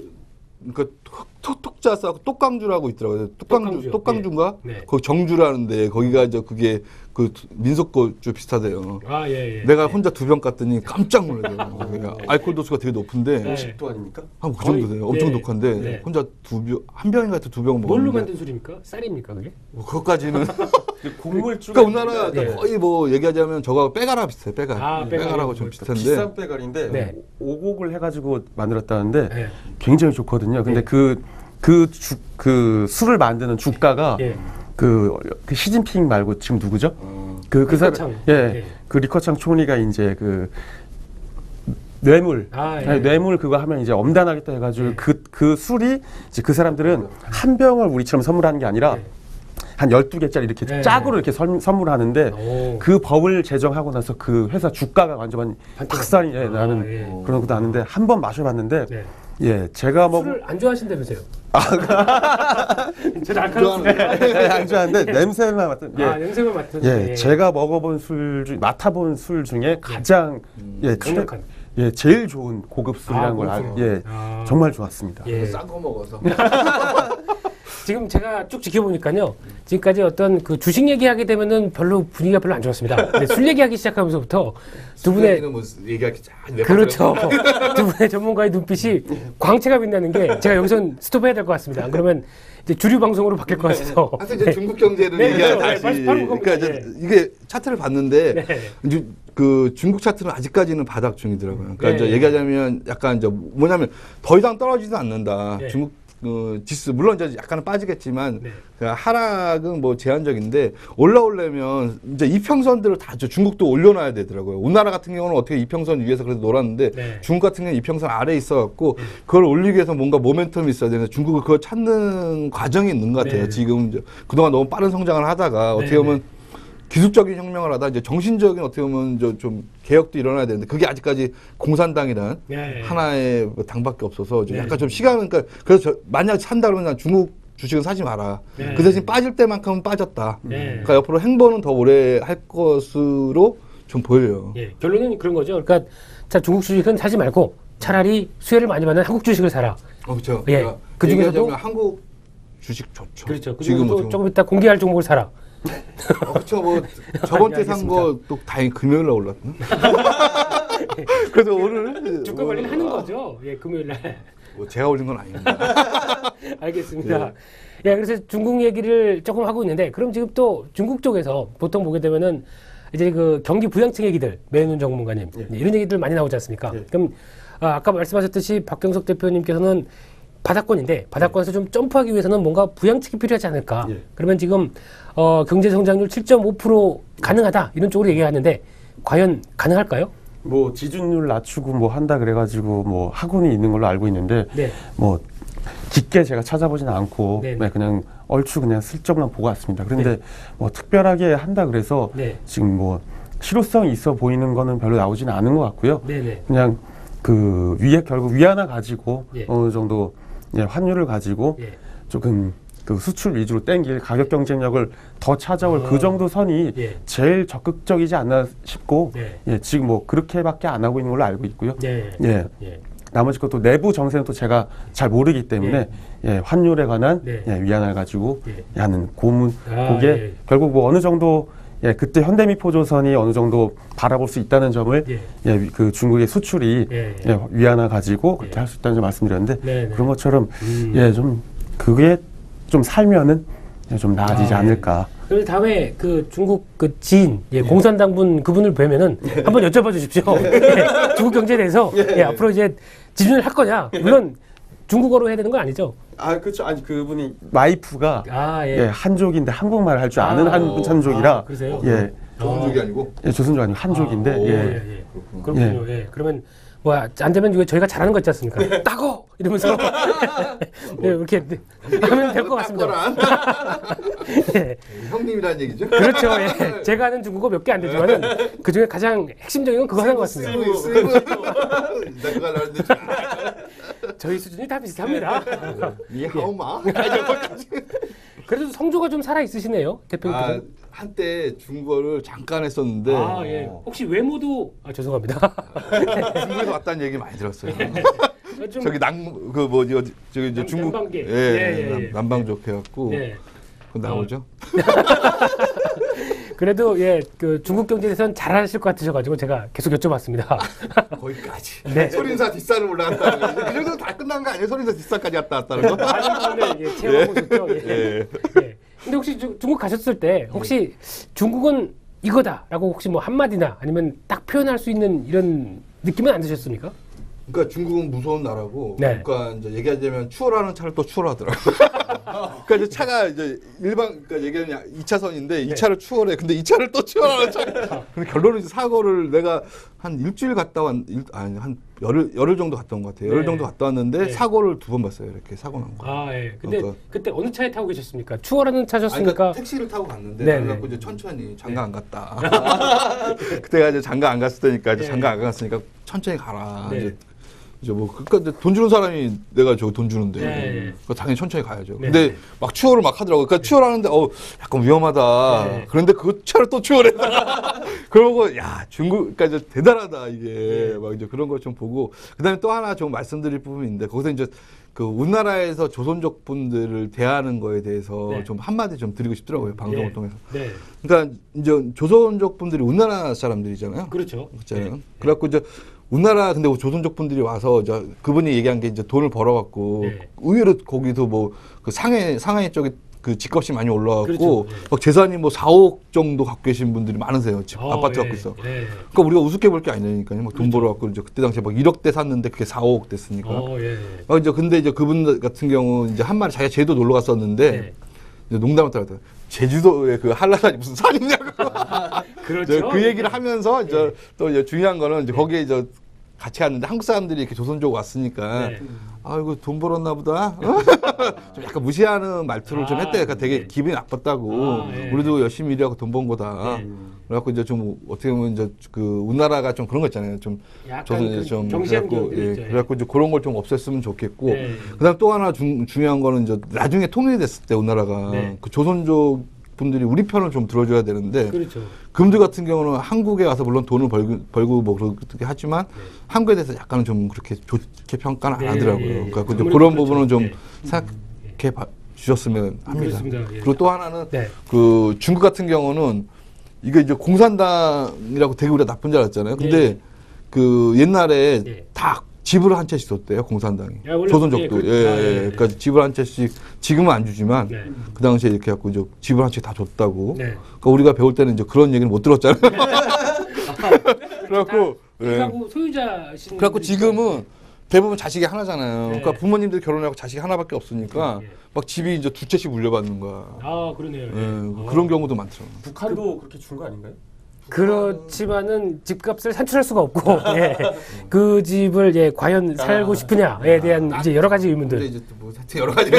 그 톡자 싸고 똑강주라고 있더라고요. 똑강주요. 똑강주인가? 네. 거기 정주라는데 거기가 이제 그게 그 민속거주 비슷하대요. 아, 예, 예. 내가 혼자 2병 갔더니 깜짝 놀랐어요. 알코올 도수가 되게 높은데 네. 50도 아닙니까? 한 그 거의, 정도 돼요. 엄청 네. 독한데 네. 혼자 2병, 한 병인가 2병 먹었는데 뭘로 만든 술입니까? 쌀입니까, 그게? 뭐 그것까지는 곡물주가 그러니까 우리나라 네. 거의 뭐 얘기하자면 저거 빼가라 비슷해. 빼가. 아, 빼가리. 빼가라고 좀 비슷한데 비싼 빼갈인데 네. 오곡을 해가지고 만들었다는데 네. 굉장히 좋거든요. 근데 네. 그 술을 만드는 주가가 예. 그 시진핑 말고 지금 누구죠? 그 사람 리커창. 예, 예. 그 리커창 총리가 이제 그 뇌물 아, 예. 아니, 뇌물 그거 하면 이제 엄단하겠다 해가지고 예. 그 술이 이제 그 사람들은 한 병을 우리처럼 선물하는 게 아니라 예. 한 12개짜리 이렇게 네. 짝으로 이렇게 선물하는데 오. 그 법을 제정하고 나서 그 회사 주가가 완전 박살이 나는 예. 그런 것도 아는데 한 번 마셔봤는데 네. 예 제가 술을 안 좋아하신다면서요? 저도 안 안 좋아하는데 냄새만 맡은 예. 아, 냄새만 맡은. 예, 제가 먹어본 맡아본 술 중에 가장 강력한. 제일 좋은 고급 술이라는 걸 고급 알고 술. 아. 정말 좋았습니다. 예. 싼 거 먹어서. 지금 제가 쭉 지켜보니까요. 지금까지 어떤 그 주식 얘기하게 되면은 분위기가 별로 안 좋았습니다. 근데 술 얘기하기 시작하면서부터 두 분의 뭐 얘기하기 그렇죠. 두 분의 전문가의 눈빛이 광채가 빛나는 게 제가 여기선 스톱해야 될 것 같습니다. 안 그러면 이제 주류 방송으로 바뀔 것 같아서. 하여튼 이제 중국 경제를 네, 얘기하면 네, 다시. 바로 그러니까 이제 이게 차트를 봤는데 이제 그 중국 차트는 아직까지는 바닥 중이더라고요. 그러니까 이제 얘기하자면 약간 이제 뭐냐면 더 이상 떨어지지는 않는다. 중국 지수 물론 이제 약간은 빠지겠지만 하락은 뭐 제한적인데 올라오려면 이제 이평선들을 다 중국도 올려놔야 되더라고요. 우리나라 같은 경우는 어떻게 이평선 위에서 그래도 놀았는데 중국 같은 경우는 이평선 아래에 있어갖고 그걸 올리기 위해서 뭔가 모멘텀이 있어야 되는데 중국은 그걸 찾는 과정이 있는 것 같아요. 지금 이제 그동안 너무 빠른 성장을 하다가 어떻게 보면 기술적인 혁명을 하다 이제 정신적인 어떻게 보면 좀 개혁도 일어나야 되는데 그게 아직까지 공산당이란 하나의 당밖에 없어서 좀 약간 좀 시간은 그러니까 그래서 만약 산다 그러면 난 중국 주식은 사지 마라. 그 대신 빠질 때만큼은 빠졌다. 그러니까 옆으로 행보는 더 오래 할 것으로 좀 보여요. 결론은 그런 거죠. 그러니까 자 중국 주식은 사지 말고 차라리 수혜를 많이 받는 한국 주식을 사라. 그렇죠. 그러니까 그 중에서도 한국 주식 좋죠. 그렇죠. 지금 뭐 조금 이따 공개할 종목을 사라. 그렇죠. 뭐 저번 주에 산 거 또 다행히 금요일 날 올랐나? 그래서 오늘 주가 관리는 하는 거죠. 금요일 날. 뭐 제가 올린 건 아닙니다. 알겠습니다. 그래서 중국 얘기를 조금 하고 있는데 그럼 지금 또 중국 쪽에서 보통 보게 되면은 이제 그 경기 부양책 얘기들 매윤 전문가님 이런 얘기들 많이 나오지 않습니까? 그럼 아까 말씀하셨듯이 박경석 대표님께서는 바닥권인데 바닥권에서 좀 점프하기 위해서는 뭔가 부양책이 필요하지 않을까. 그러면 지금 경제 성장률 7.5% 가능하다 이런 쪽으로 얘기하는데 과연 가능할까요? 뭐 지준율 낮추고 뭐 한다 그래가지고 뭐 학원이 있는 걸로 알고 있는데 뭐 깊게 제가 찾아보지는 않고 그냥 얼추 그냥 슬쩍만 보고 왔습니다. 그런데 뭐 특별하게 한다 그래서 지금 뭐 실효성이 있어 보이는 거는 별로 나오지는 않은 것 같고요. 그냥 그 위에 결국 위안화 가지고 어느 정도 환율을 가지고 조금 그 수출 위주로 땡길 가격 경쟁력을 더 찾아올 그 정도 선이 제일 적극적이지 않나 싶고 지금 뭐 그렇게밖에 안 하고 있는 걸로 알고 있고요. 나머지 것도 내부 정세는 또 제가 잘 모르기 때문에 환율에 관한 위안화를 가지고 하는 고문 그게 결국 뭐 어느 정도 그때 현대미포조선이 어느 정도 바라볼 수 있다는 점을 그 중국의 수출이 위안화 가지고 그렇게 할 수 있다는 점 말씀드렸는데 그런 것처럼 좀 그게 좀 살면은 좀 나아지지 않을까. 그래서 다음에 그 중국 그 지인 공산당분 그분을 뵈면은 한번 여쭤봐 주십시오. 중국 경제에 대해서 앞으로 이제 지준을 할 거냐. 물론 중국어로 해야 되는 건 아니죠. 그렇죠. 아니 그분이 와이프가 한족인데 한국말을 할 줄 아는 한족이라. 그러세요? 조선족이 아니고? 조선족 아니고 한족인데. 그렇군요. 그러면 뭐 안 되면 저희가 잘하는 거 있지 않습니까? 따고 이러면서 이렇게 하면 될 것 같습니다. 형님이라는 얘기죠? 그렇죠. 제가 아는 중국어 몇 개 안 되지만은 그 중에 가장 핵심적인 건 그거 하는 것 같습니다. 저희 수준이 다 비슷합니다. 니하오마. 그래도 성조가 좀 살아 있으시네요, 대표님께서. 한때 중국어를 잠깐 했었는데. 혹시 외모도 죄송합니다. 중국에서 왔다는 얘기 많이 들었어요. 저기 저기 이제 중국 남방계. 남방족 해갖고 나오죠. 그래도 그 중국 경제에 대해서는 잘하실 것 같으셔가지고 제가 계속 여쭤봤습니다. 거기까지. 소린사 뒷산을 올라갔다는 거. 그 정도 다 끝난 거 아니에요? 소린사 뒷산까지 갔다 왔다는 거? 아니, 체험하고 좋죠. 근데 혹시 중국 가셨을 때 혹시 중국은 이거다라고 혹시 뭐 한마디나 아니면 딱 표현할 수 있는 이런 느낌은 안 드셨습니까? 그러니까 중국은 무서운 나라고, 그러니까 이제 얘기하자면 추월하는 차를 또 추월하더라고요. 그러니까 이제 차가 이제 그러니까 얘기하면 2차선인데 2차를 추월해. 근데 2차를 또 추월하는 차. 근데 결론은 이제 사고를 내가 한 일주일 갔다 한 열흘 정도 갔다 온 것 같아요. 열흘 정도 갔다 왔는데 사고를 2번 봤어요. 이렇게 사고 난 거. 근데 그러니까. 그때 어느 차에 타고 계셨습니까? 추월하는 차셨습니까? 그러니까 택시를 타고 갔는데 그래갖고 이제 천천히 장가 안 갔다. 그때가 이제 장가 안 갔을 때니까 이제 장가 안 갔으니까 천천히 가라. 이제 뭐 그러니까 돈 주는 사람이 내가 저기 돈 주는데 당연히 천천히 가야죠. 근데 막 추월을 막 하더라고. 그러니까 추월하는데 약간 위험하다. 그런데 그 차를 또 추월했다가 그러고 중국 그러니까 이제 대단하다 이게 막 이제 그런 걸 좀 보고 그다음에 또 하나 좀 말씀드릴 부분이 있는데 거기서 이제 그 우리나라에서 조선족 분들을 대하는 거에 대해서 좀 한마디 좀 드리고 싶더라고요. 방송을 통해서. 그러니까 이제 조선족 분들이 우리나라 사람들이잖아요. 그렇죠. 그래갖고 이제 우리나라 근데 조선족 분들이 와서 그분이 얘기한 게 이제 돈을 벌어갖고 의외로 거기도 뭐 그 상해 쪽에 그 집값이 많이 올라갔고 그렇죠. 막 재산이 뭐 4억 정도 갖고 계신 분들이 많으세요. 아파트 갖고 있어. 그러니까 우리가 우습게 볼 게 아니니까요. 막 돈 벌어갖고 이제 그때 당시에 막 1억대 샀는데 그게 4억 됐으니까. 이제 근데 이제 그분 같은 경우 이제 한 마리 자기가 제주도 놀러 갔었는데 이제 농담을 따라서 제주도에 그 한라산이 무슨 산이냐고. 그렇죠. 그 얘기를 하면서 이제 또 이제 중요한 거는 이제 거기에 이제 같이 갔는데 한국 사람들이 이렇게 조선족 왔으니까 아이고 돈 벌었나 보다. 좀 약간 무시하는 말투를 좀 했대. 그러니까 되게 기분이 나빴다고. 우리도 열심히 일하고 돈 번 거다. 그래갖고 이제 좀 어떻게 보면 이제 그 우리나라가 좀 그런 거 있잖아요. 좀 조선이 좀 그래갖고 그래갖고 이제 그런 걸 좀 없앴으면 좋겠고. 그다음 또 하나 중요한 거는 이제 나중에 통일이 됐을 때 우리나라가 그 조선족 분들이 우리 편을 좀 들어줘야 되는데 그렇죠. 그분들 같은 경우는 한국에 와서 물론 돈을 벌고 뭐 그렇게 하지만 한국에 대해서 약간은 좀 그렇게 좋게 평가는 안 하더라고요. 그러니까 그런 부분은 좀 생각해 주셨으면 합니다. 그리고 또 하나는 그 중국 같은 경우는 이게 이제 공산당이라고 되게 우리가 나쁜 줄 알았잖아요. 근데 그 옛날에 다 집을 한 채씩 줬대요, 공산당이. 조선족도. 그러니까 집을 한 채씩, 지금은 안 주지만, 그 당시에 이렇게 해갖고, 이제 집을 한 채 다 줬다고. 그러니까 우리가 배울 때는 이제 그런 얘기는 못 들었잖아요. 그래갖고, 소유자신. 그래갖고 지금은 대부분 자식이 하나잖아요. 그러니까 부모님들 결혼하고 자식이 하나밖에 없으니까, 막 집이 이제 두 채씩 물려받는 거야. 아, 그러네요. 그런 경우도 많더라고요. 북한도 그렇게 준 거 아닌가요? 그렇지만은 집값을 산출할 수가 없고 그 집을 과연 살고 싶으냐에 대한 이제 여러 가지 의문들. 이제 뭐 여러 가지.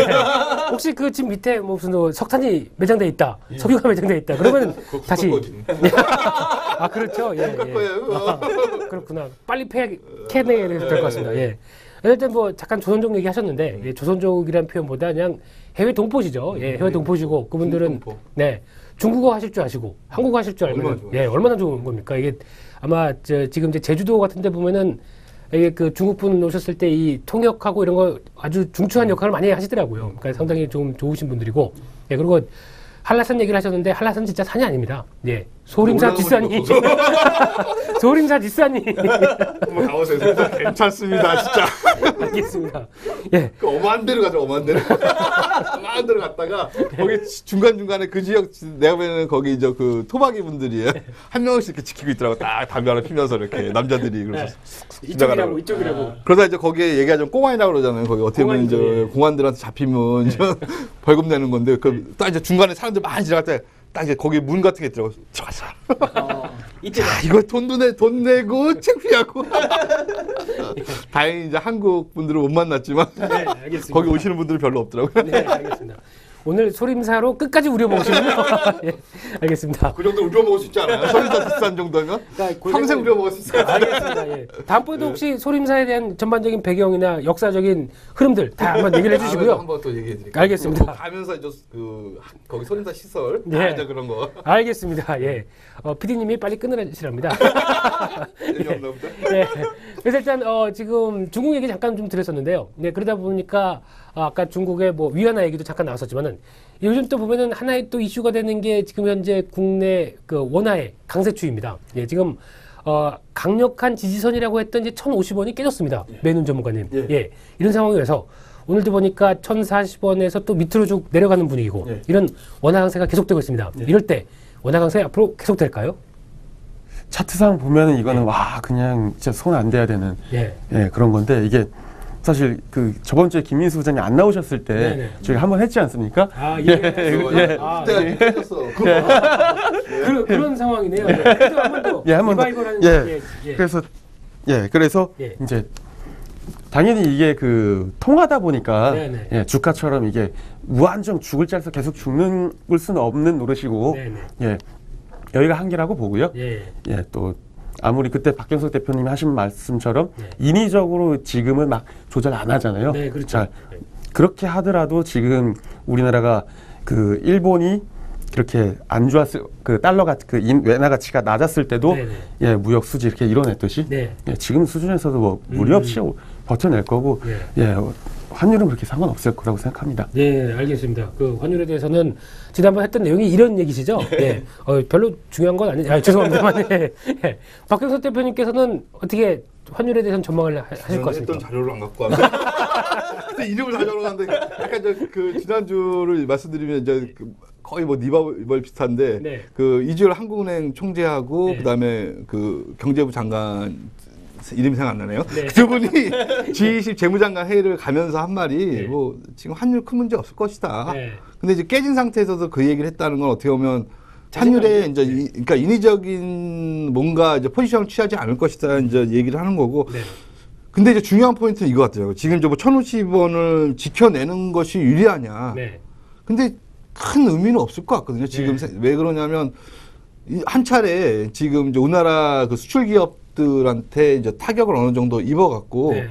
혹시 그 집 밑에 무슨 석탄이 매장돼 있다, 석유가 매장돼 있다. 그러면 다시. 아 그렇죠. 그렇구나. 빨리 캐내야 될 것 같습니다. 일단 뭐 잠깐 조선족 얘기하셨는데 조선족이라는 표현보다 그냥 해외 동포시죠. 해외 동포시고 그분들은 중국어 하실 줄 아시고 한국어 하실 줄 알면 얼마나 좋은 겁니까? 이게 아마 지금 이제 제주도 같은 데 보면은 이게 그 중국분 오셨을 때 이 통역하고 이런 거 아주 중추한 역할을 많이 하시더라고요. 그러니까 상당히 좀 좋으신 분들이고 그리고 한라산 얘기를 하셨는데 한라산 진짜 산이 아닙니다. 소림사 뒷산이 소림사 뒷산이 한번 가보세요. 괜찮습니다, 진짜. 알겠습니다. 그 어마한 데로 가죠, 어마한 데로. 어마한 데로 갔다가 거기 중간 중간에 그 지역 내가 보면은 거기 이제 그 토박이 분들이 한 명씩 이렇게 지키고 있더라고. 딱 담배 하나 피면서 이렇게 남자들이 그래서 이쪽이라고. 그러다 이제 거기에 얘기하자면 꼬마이라고 그러잖아요. 거기 어떻게 보면 이제 공안들한테 잡히면 이제 벌금 내는 건데 그 딱 이제 중간에 사람들 많이 지나갈 때. 딱 이제 거기 문 같은 게 있더라고. 들어가자. 이때 이거 돈 내고 창피하고. 다행히 이제 한국 분들은 못 만났지만 알겠습니다. 거기 오시는 분들은 별로 없더라고요. 알겠습니다. 오늘 소림사로 끝까지 우려먹으시군요. 알겠습니다. 그 정도 우려먹을 수 있지 않아요? 소림사 비싼 정도면? 평생 우려먹을 수 있을 것 같아요. 알겠습니다. 다음번에도 혹시 소림사에 대한 전반적인 배경이나 역사적인 흐름들 다 한번 얘기를 해주시고요. 한번 또 얘기해 드릴게요. 알겠습니다. 가면서 이제 거기 소림사 시설 이제 그런 거. 알겠습니다. PD님이 빨리 끊으시랍니다. 그래서 일단 지금 중국 얘기 잠깐 좀 드렸었는데요. 그러다 보니까 아까 중국의 뭐 위안화 얘기도 잠깐 나왔었지만은 요즘 또 보면은 하나의 또 이슈가 되는 게 지금 현재 국내 그 원화의 강세 추이입니다. 지금 강력한 지지선이라고 했던 이제 1,050원이 깨졌습니다. 매눈 전문가님. 이런 상황이라서 오늘도 보니까 1,040원에서 또 밑으로 쭉 내려가는 분위기고 이런 원화 강세가 계속되고 있습니다. 이럴 때 원화 강세 앞으로 계속될까요? 차트상 보면은 이거는 그냥 진짜 손 안 대야 되는 그런 건데 이게 사실 그 저번 주에 김민수 부장님 안 나오셨을 때 저희 한번 했지 않습니까? 그런 상황이네요. 그래도 한번 더 리바이벌하는 그래서 이제 당연히 이게 그 통하다 보니까 주가처럼 이게 무한정 죽을 자리에서 계속 죽는 수는 없는 노릇이고 여기가 한계라고 보고요. 또 아무리 그때 박경석 대표님이 하신 말씀처럼 인위적으로 지금은 막 조절 안 하잖아요. 그렇죠. 자, 그렇게 하더라도 지금 우리나라가 그 일본이 그렇게 안 좋았을 그 달러가 그 외화 가치가 낮았을 때도 무역 수지 이렇게 이뤄냈듯이 지금 수준에서도 뭐 무리 없이 버텨낼 거고 환율은 그렇게 상관없을 거라고 생각합니다. 네, 알겠습니다. 그 환율에 대해서는 지난번 했던 내용이 이런 얘기시죠? 네. 별로 중요한 건 죄송합니다만. 예. 박경선 대표님께서는 어떻게 환율에 대해서는 전망을 하실 것 같습니까? 했던 자료를 안 갖고 왔는데 근데 이름을 다 적어놨는데 약간 그 지난주를 말씀드리면 이제 거의 뭐 니바월 비슷한데 네. 그 이주열 한국은행 총재하고 네. 그다음에 그 경제부 장관 이름이 생각 안 나네요. 네. 두 분이 G20 재무장관 회의를 가면서 한 말이 네. 뭐 지금 환율 큰 문제 없을 것이다. 네. 근데 이제 깨진 상태에서도 그 얘기를 했다는 건 어떻게 보면 환율에 이제 그러니까 인위적인 뭔가 이제 포지션을 취하지 않을 것이다 이제 얘기를 하는 거고. 네. 근데 이제 중요한 포인트는 이거 같더라고요. 지금 이제 뭐 1,050원을 지켜내는 것이 유리하냐. 네. 근데 큰 의미는 없을 것 같거든요. 지금 왜 그러냐면 한 차례 지금 이제 우리나라 그 수출 기업들한테 이제 타격을 어느 정도 입어갖고 네.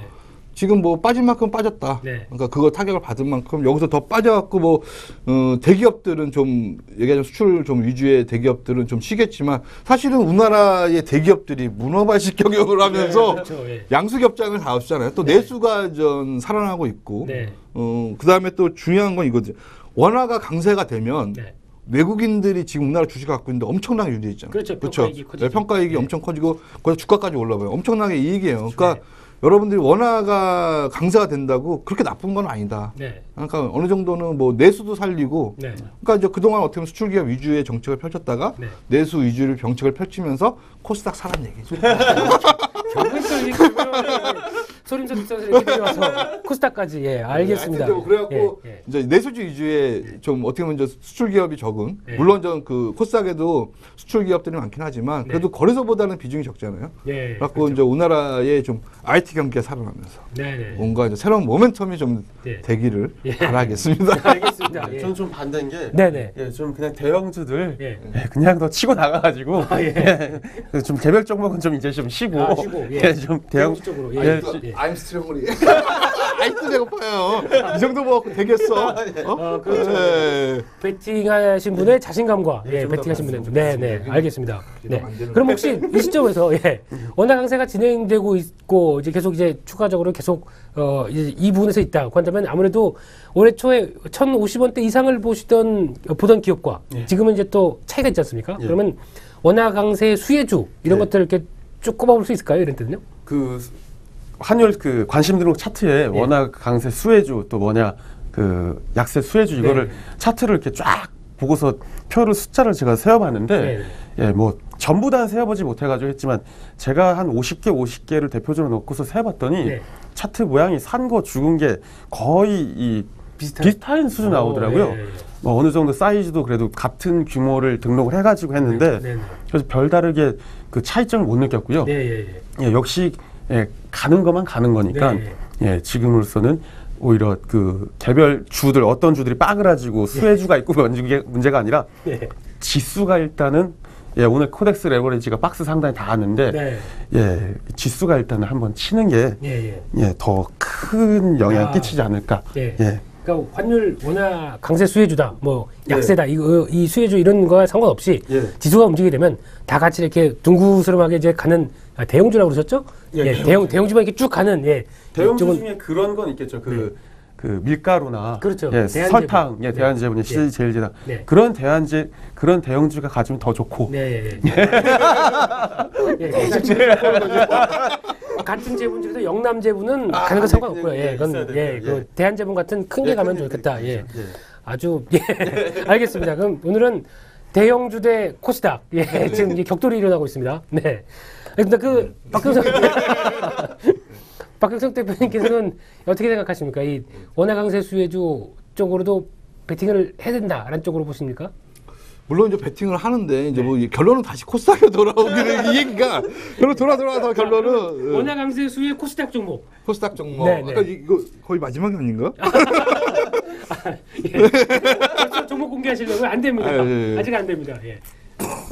지금 뭐 빠진 만큼 빠졌다. 네. 그러니까 그거 타격을 받은 만큼 여기서 더 빠져갖고 뭐 대기업들은 좀 얘기하자면 수출 좀 위주의 대기업들은 좀 쉬겠지만 사실은 우리나라의 대기업들이 문어발식 경영을 하면서 네, 그렇죠. 예. 양수겹장을 다 하시잖아요. 또 네. 내수가 전 살아나고 있고 네. 그다음에 또 중요한 건 이거죠. 원화가 강세가 되면 네. 외국인들이 지금 우리나라 주식을 갖고 있는데 엄청나게 유리했잖아요. 그렇죠. 그렇죠. 평가이익이 커지죠. 네, 평가이익이 네. 엄청 커지고 거기서 주가까지 올라가요. 엄청나게 이익이에요. 그러니까 네. 여러분들이 원화가 강세가 된다고 그렇게 나쁜 건 아니다. 네. 그러니까 어느 정도는 뭐 내수도 살리고 네. 그러니까 이제 그동안 어떻게 보면 수출기업 위주의 정책을 펼쳤다가 네. 내수 위주의 정책을 펼치면서 코스닥 사란 얘기죠. 결국은 또 이게 소림사 뒷산에서 이렇게 와서 코스닥까지 알겠습니다. 하여튼 그래갖고 예. 이제 내수주 위주의 좀 어떻게 보면 이제 수출 기업이 적은 예. 물론 전 그 코스닥에도 수출 기업들이 많긴 하지만 그래도 거래소보다는 비중이 적잖아요. 예. 그래갖고 그렇죠. 이제 우리나라의 좀 IT 경기가 살아나면서 네네. 뭔가 이제 새로운 모멘텀이 좀 예. 되기를 예. 바라겠습니다. 알겠습니다. 예. 저는 좀 반대인 게, 네네. 좀 그냥 대형주들 예. 그냥 더 치고 나가가지고 예. 좀 개별 종목은 좀 이제 좀 쉬고, 쉬고, 예. 좀 대형 쪽으로 I'm still hungry. 아직도 배고파요. 이 정도 먹고 되겠어? 그렇죠. 예. 베팅하신 분의 자신감과 네, 좀더 베팅하신 분의 봤습니다. 네네 알겠습니다. 네. 안 되는 그럼 혹시 이 시점에서 원화 강세가 진행되고 있고 이제 계속 이제 추가적으로 계속 이제 이 부분에서 있다고 한다면 아무래도 올해 초에 1,050원대 이상을 보던 기업과 지금은 이제 또 차이가 있지 않습니까? 그러면 원화 강세 수혜주 이런 것들을 이렇게 쭉 꼽아볼 수 있을까요? 이런 때는요? 그 환율 그 관심 등록 차트에 원화 강세 수혜주 또 뭐냐 그 약세 수혜주 이거를 차트를 이렇게 쫙 보고서 표를 숫자를 제가 세어봤는데 뭐 전부 다 세어보지 못해가지고 했지만 제가 한 50개를 대표적으로 놓고서 세어봤더니 차트 모양이 산 거 죽은 게 거의 이 비슷한 수준 나오더라고요. 뭐 어느 정도 사이즈도 그래도 같은 규모를 등록을 해가지고 했는데 그래서 별다르게 그 차이점을 못 느꼈고요. 역시 가는 것만 가는 거니까 지금으로서는 오히려 그 개별 주들 어떤 주들이 빠그라지고 수혜주가 있고 문제가 아니라 지수가 일단은 오늘 코덱스 레버리지가 박스 상단에 닿았는데 지수가 일단은 한번 치는 게 더 큰 영향 끼치지 않을까. 그러니까 환율 원화 강세 수혜주다, 뭐 약세다, 이 수혜주 이런 거와 상관없이 지수가 움직이게 되면 다 같이 이렇게 둥구스름하게 이제 가는 대형주라고 그러셨죠? 대형주만 이렇게 쭉 가는 대형주 중에 그런 건 있겠죠. 그 밀가루나 그렇죠. 설탕, 대한제분, CJ제일제당 그런 대형주가 가지면 더 좋고. 같은 제분 중에서 영남 제분은 가는 건 상관없고요. 이건 그 대한제분 같은 큰 게 가면 좋겠다. 아주 알겠습니다. 그럼 오늘은 대형주 대 코스닥 지금 이제 격돌이 일어나고 있습니다. 네. 근데 그 박경석 대표님께서는 어떻게 생각하십니까? 이 원화 강세 수혜주 쪽으로도 베팅을 해야 된다라는 쪽으로 보십니까? 물론 이제 베팅을 하는데 이제 뭐 결론은 다시 코스닥에 돌아오기는 이 얘기가 돌아서 결론은 원화 강세 수혜 코스닥 종목. 코스닥 종목. 아까 이거 거의 마지막이 아닌가? 벌써 종목 공개하시려고요? 안 됩니다. 아직 안 됩니다.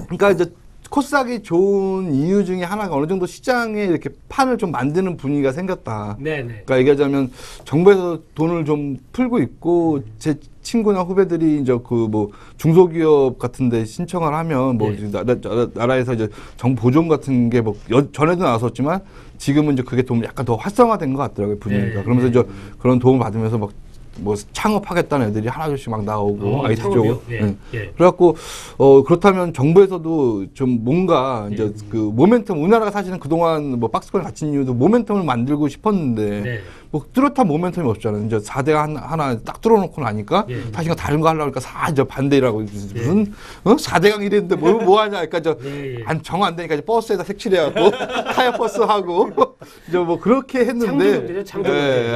그러니까 이제 코스닥이 좋은 이유 중에 하나가 어느 정도 시장에 이렇게 판을 좀 만드는 분위기가 생겼다. 네네. 그러니까 얘기하자면 정부에서 돈을 좀 풀고 있고 제 친구나 후배들이 이제 그 뭐 중소기업 같은데 신청을 하면 뭐 나라에서 이제 정부 보존 같은 게 뭐 전에도 나왔었지만 지금은 이제 그게 좀 약간 더 활성화된 것 같더라고요 분위기가. 그러면서 이제 그런 도움을 받으면서 막 뭐 창업하겠다는 애들이 하나둘씩 막 나오고 IT 쪽으로. 그래갖고 그렇다면 정부에서도 좀 뭔가 이제 그 모멘텀 우리나라가 사실은 그동안 뭐 박스권을 갇힌 이유도 모멘텀을 만들고 싶었는데 뭐 뚜렷한 모멘텀이 없잖아요. 이제 4대가 하나 딱 뚫어놓고 나니까 사실 다른 거 하려고 하니까 이제 반대라고 무슨 4대강 이랬는데 뭐 하냐. 그러니까 정 안 되니까 이제 버스에다 색칠해갖고 타이어 버스 하고 이제 뭐 그렇게 했는데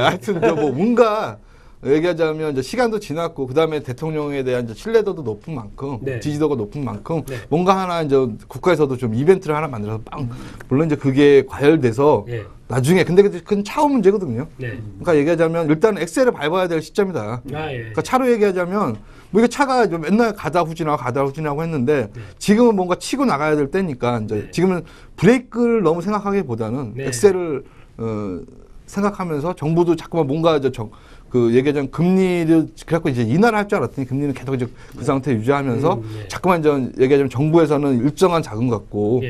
하여튼 뭐 뭔가 얘기하자면 이제 시간도 지났고 그다음에 대통령에 대한 이제 신뢰도도 높은 만큼 지지도가 높은 만큼 뭔가 하나 이제 국가에서도 좀 이벤트를 하나 만들어서 물론 이제 그게 과열돼서 나중에 근데 그건 차후 문제거든요. 그러니까 얘기하자면 일단 엑셀을 밟아야 될 시점이다. 그러니까 차로 얘기하자면 뭐 이게 차가 맨날 가다 후진하고 했는데 지금은 뭔가 치고 나가야 될 때니까 이제 지금은 브레이크를 너무 생각하기보다는 엑셀을 생각하면서 정부도 자꾸만 뭔가 그 얘기하자면 금리를 그래갖고 이제 인하를 할 줄 알았더니 금리는 계속 이제 그 상태 유지하면서 자꾸만 이제 얘기하자면 정부에서는 일정한 자금 갖고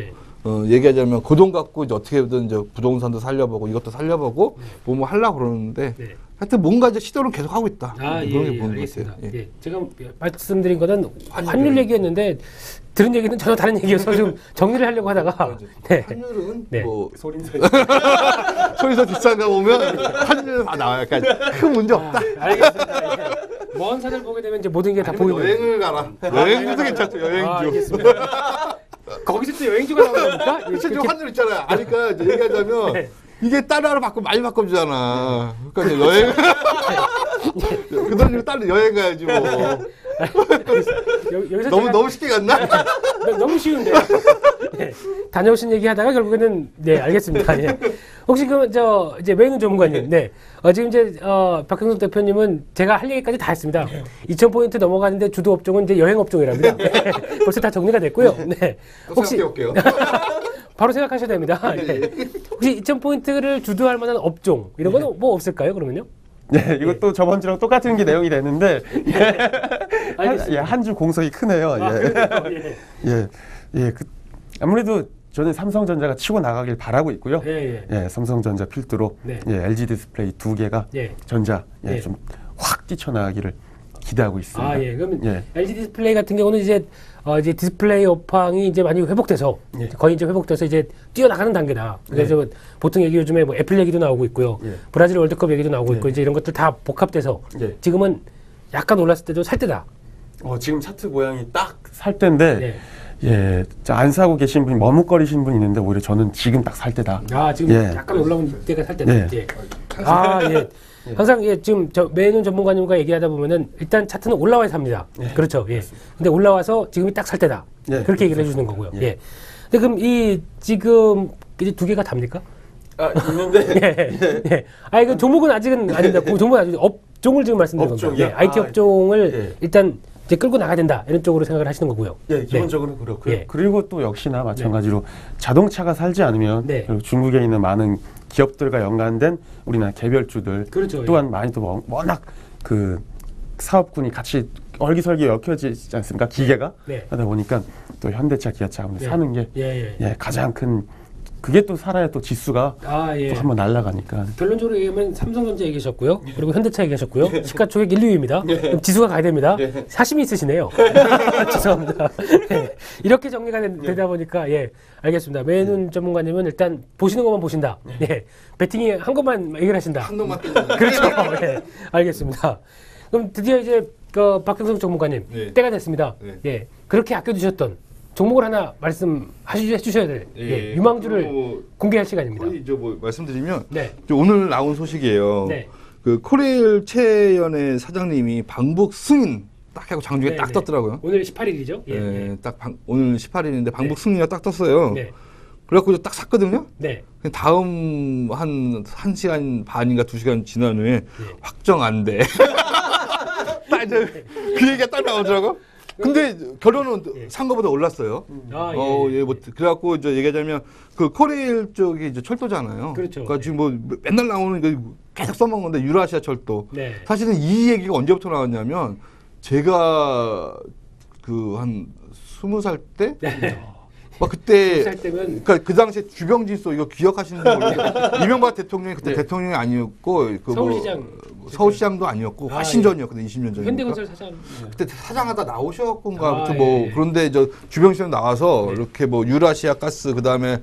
얘기하자면 그 돈 갖고 이제 어떻게든 이제 부동산도 살려보고 이것도 살려보고 뭐 하려고 그러는데 하여튼 뭔가 이제 시도를 계속 하고 있다. 그런 게 보는 것 같아요. 제가 말씀드린 거는 환율 얘기였는데 들은 얘기는 전혀 다른 얘기여서 좀 정리를 하려고 하다가 환율은 뭐 소리서 비싼가 보면 환율은 다 나와요. 그러니까 큰 문제 없다. 알겠습니다. 먼 산을 보게 되면 이제 모든 게 다 보이는 여행을 가라. 여행주도 괜찮죠. 여행주. 알겠습니다. 거기서 또 여행주가 나오는 겁니까? 실제 환율 있잖아요. 그러니까 이제 얘기하자면 이게 달러로 많이 바꿔주잖아. 그러니까 이제 여행 그 돈 달러 여행 가야지 뭐. 너무 쉽게 갔나? 너무 쉬운데. 다녀오신 얘기 하다가 결국에는 알겠습니다. 혹시 이제 외는 전문가님, 지금 이제 박형석 대표님은 제가 할 얘기까지 다 했습니다. 2,000포인트 넘어가는데 주도 업종은 이제 여행 업종이랍니다. 벌써 다 정리가 됐고요. 혹시 생각해볼게요. 바로 생각하셔야 됩니다. 혹시 2,000포인트를 주도할 만한 업종 이런 건 뭐 없을까요? 그러면요? 네, 이것도 저번주랑 똑같은 게 내용이 되는데 한 주 공석이 크네요. 아무래도 저는 삼성전자가 치고 나가길 바라고 있고요. 삼성전자 필두로 LG 디스플레이 2개가 전자 좀 확 뛰쳐나가기를 기대하고 있습니다. 그러면 LG 디스플레이 같은 경우는 이제 디스플레이 업황이 이제 많이 회복돼서 거의 이제 회복돼서 이제 뛰어나가는 단계다. 그래서 보통 얘기 요즘에 뭐 애플 얘기도 나오고 있고요. 브라질 월드컵 얘기도 나오고 있고 이제 이런 것들 다 복합돼서 지금은 약간 올랐을 때도 살 때다. 지금 차트 모양이 딱 살 때인데 안 사고 계신 분이 머뭇거리신 분이 있는데 오히려 저는 지금 딱 살 때다. 지금 약간 올라온 때가 살 때다. 항상 지금 매년 전문가님과 얘기하다 보면은 일단 차트는 올라와야 삽니다. 그렇죠. 근데 올라와서 지금이 딱 살 때다. 그렇게 얘기를 해주는 거고요. 근데 그럼 지금 이제 2개가 답니까? 있는데. 그 종목은 아직은 아닙니다. 그 종목은 아직 업종을 지금 말씀드린 겁니다. IT 업종을 일단 이제 끌고 나가야 된다 이런 쪽으로 생각을 하시는 거고요. 기본적으로 그렇고요. 그리고 또 역시나 마찬가지로 자동차가 살지 않으면 그리고 중국에 있는 많은 기업들과 연관된 우리나라 개별주들 또한 많이 또 워낙 그 사업군이 같이 얼기설기 엮여지지 않습니까? 기계가 하다 보니까 또 현대차, 기아차 사는 게 가장 큰 그게 또 살아야 또 지수가 또 한번 날아가니까. 결론적으로 얘기하면 삼성전자 얘기하셨고요. 그리고 현대차 얘기하셨고요. 시가총액 1, 2위입니다. 그럼 지수가 가야 됩니다. 사심이 있으시네요. 죄송합니다. 이렇게 정리가 되다 보니까 알겠습니다. 매눈 전문가님은 일단 보시는 것만 보신다. 배팅이 한 것만 얘기를 하신다. 한 놈만 그렇죠. 알겠습니다. 그럼 드디어 이제 박형석 전문가님 때가 됐습니다. 그렇게 아껴두셨던 종목을 하나 말씀해 주셔야 될 유망주를 공개할 시간입니다. 거의 뭐 말씀드리면 오늘 나온 소식이에요. 그 코레일 최연의 사장님이 방북 승인 딱 하고 장중에 딱 떴더라고요. 오늘 18일이죠? 오늘 18일인데 방북 승인이 딱 떴어요. 그래갖고 딱 샀거든요. 다음 한 1시간 반인가 2시간 지난 후에 확정 안 돼. 딱 그 얘기가 딱 나오더라고. 근데 결론은 산 거보다 올랐어요. 뭐 그래갖고 이제 얘기하자면 그 코레일 쪽이 이제 철도잖아요. 그렇죠. 그러니까 지금 뭐 맨날 나오는 게 계속 써먹는 건데 유라시아 철도. 사실은 이 얘기가 언제부터 나왔냐면 제가 그 한 20살 때. 막 그때 그러니까 그 당시에 주병진소 이거 기억하시는지 모르겠어요. 이명박 대통령이 그때 대통령이 아니었고 그 서울시장 서울시장도 아니었고 훨씬 전이었거든요. 20년 전에. 현대건설 사장. 그때 사장하다 나오셨건가. 뭐 그런데 저 주병진소 나와서 이렇게 뭐 유라시아 가스 그다음에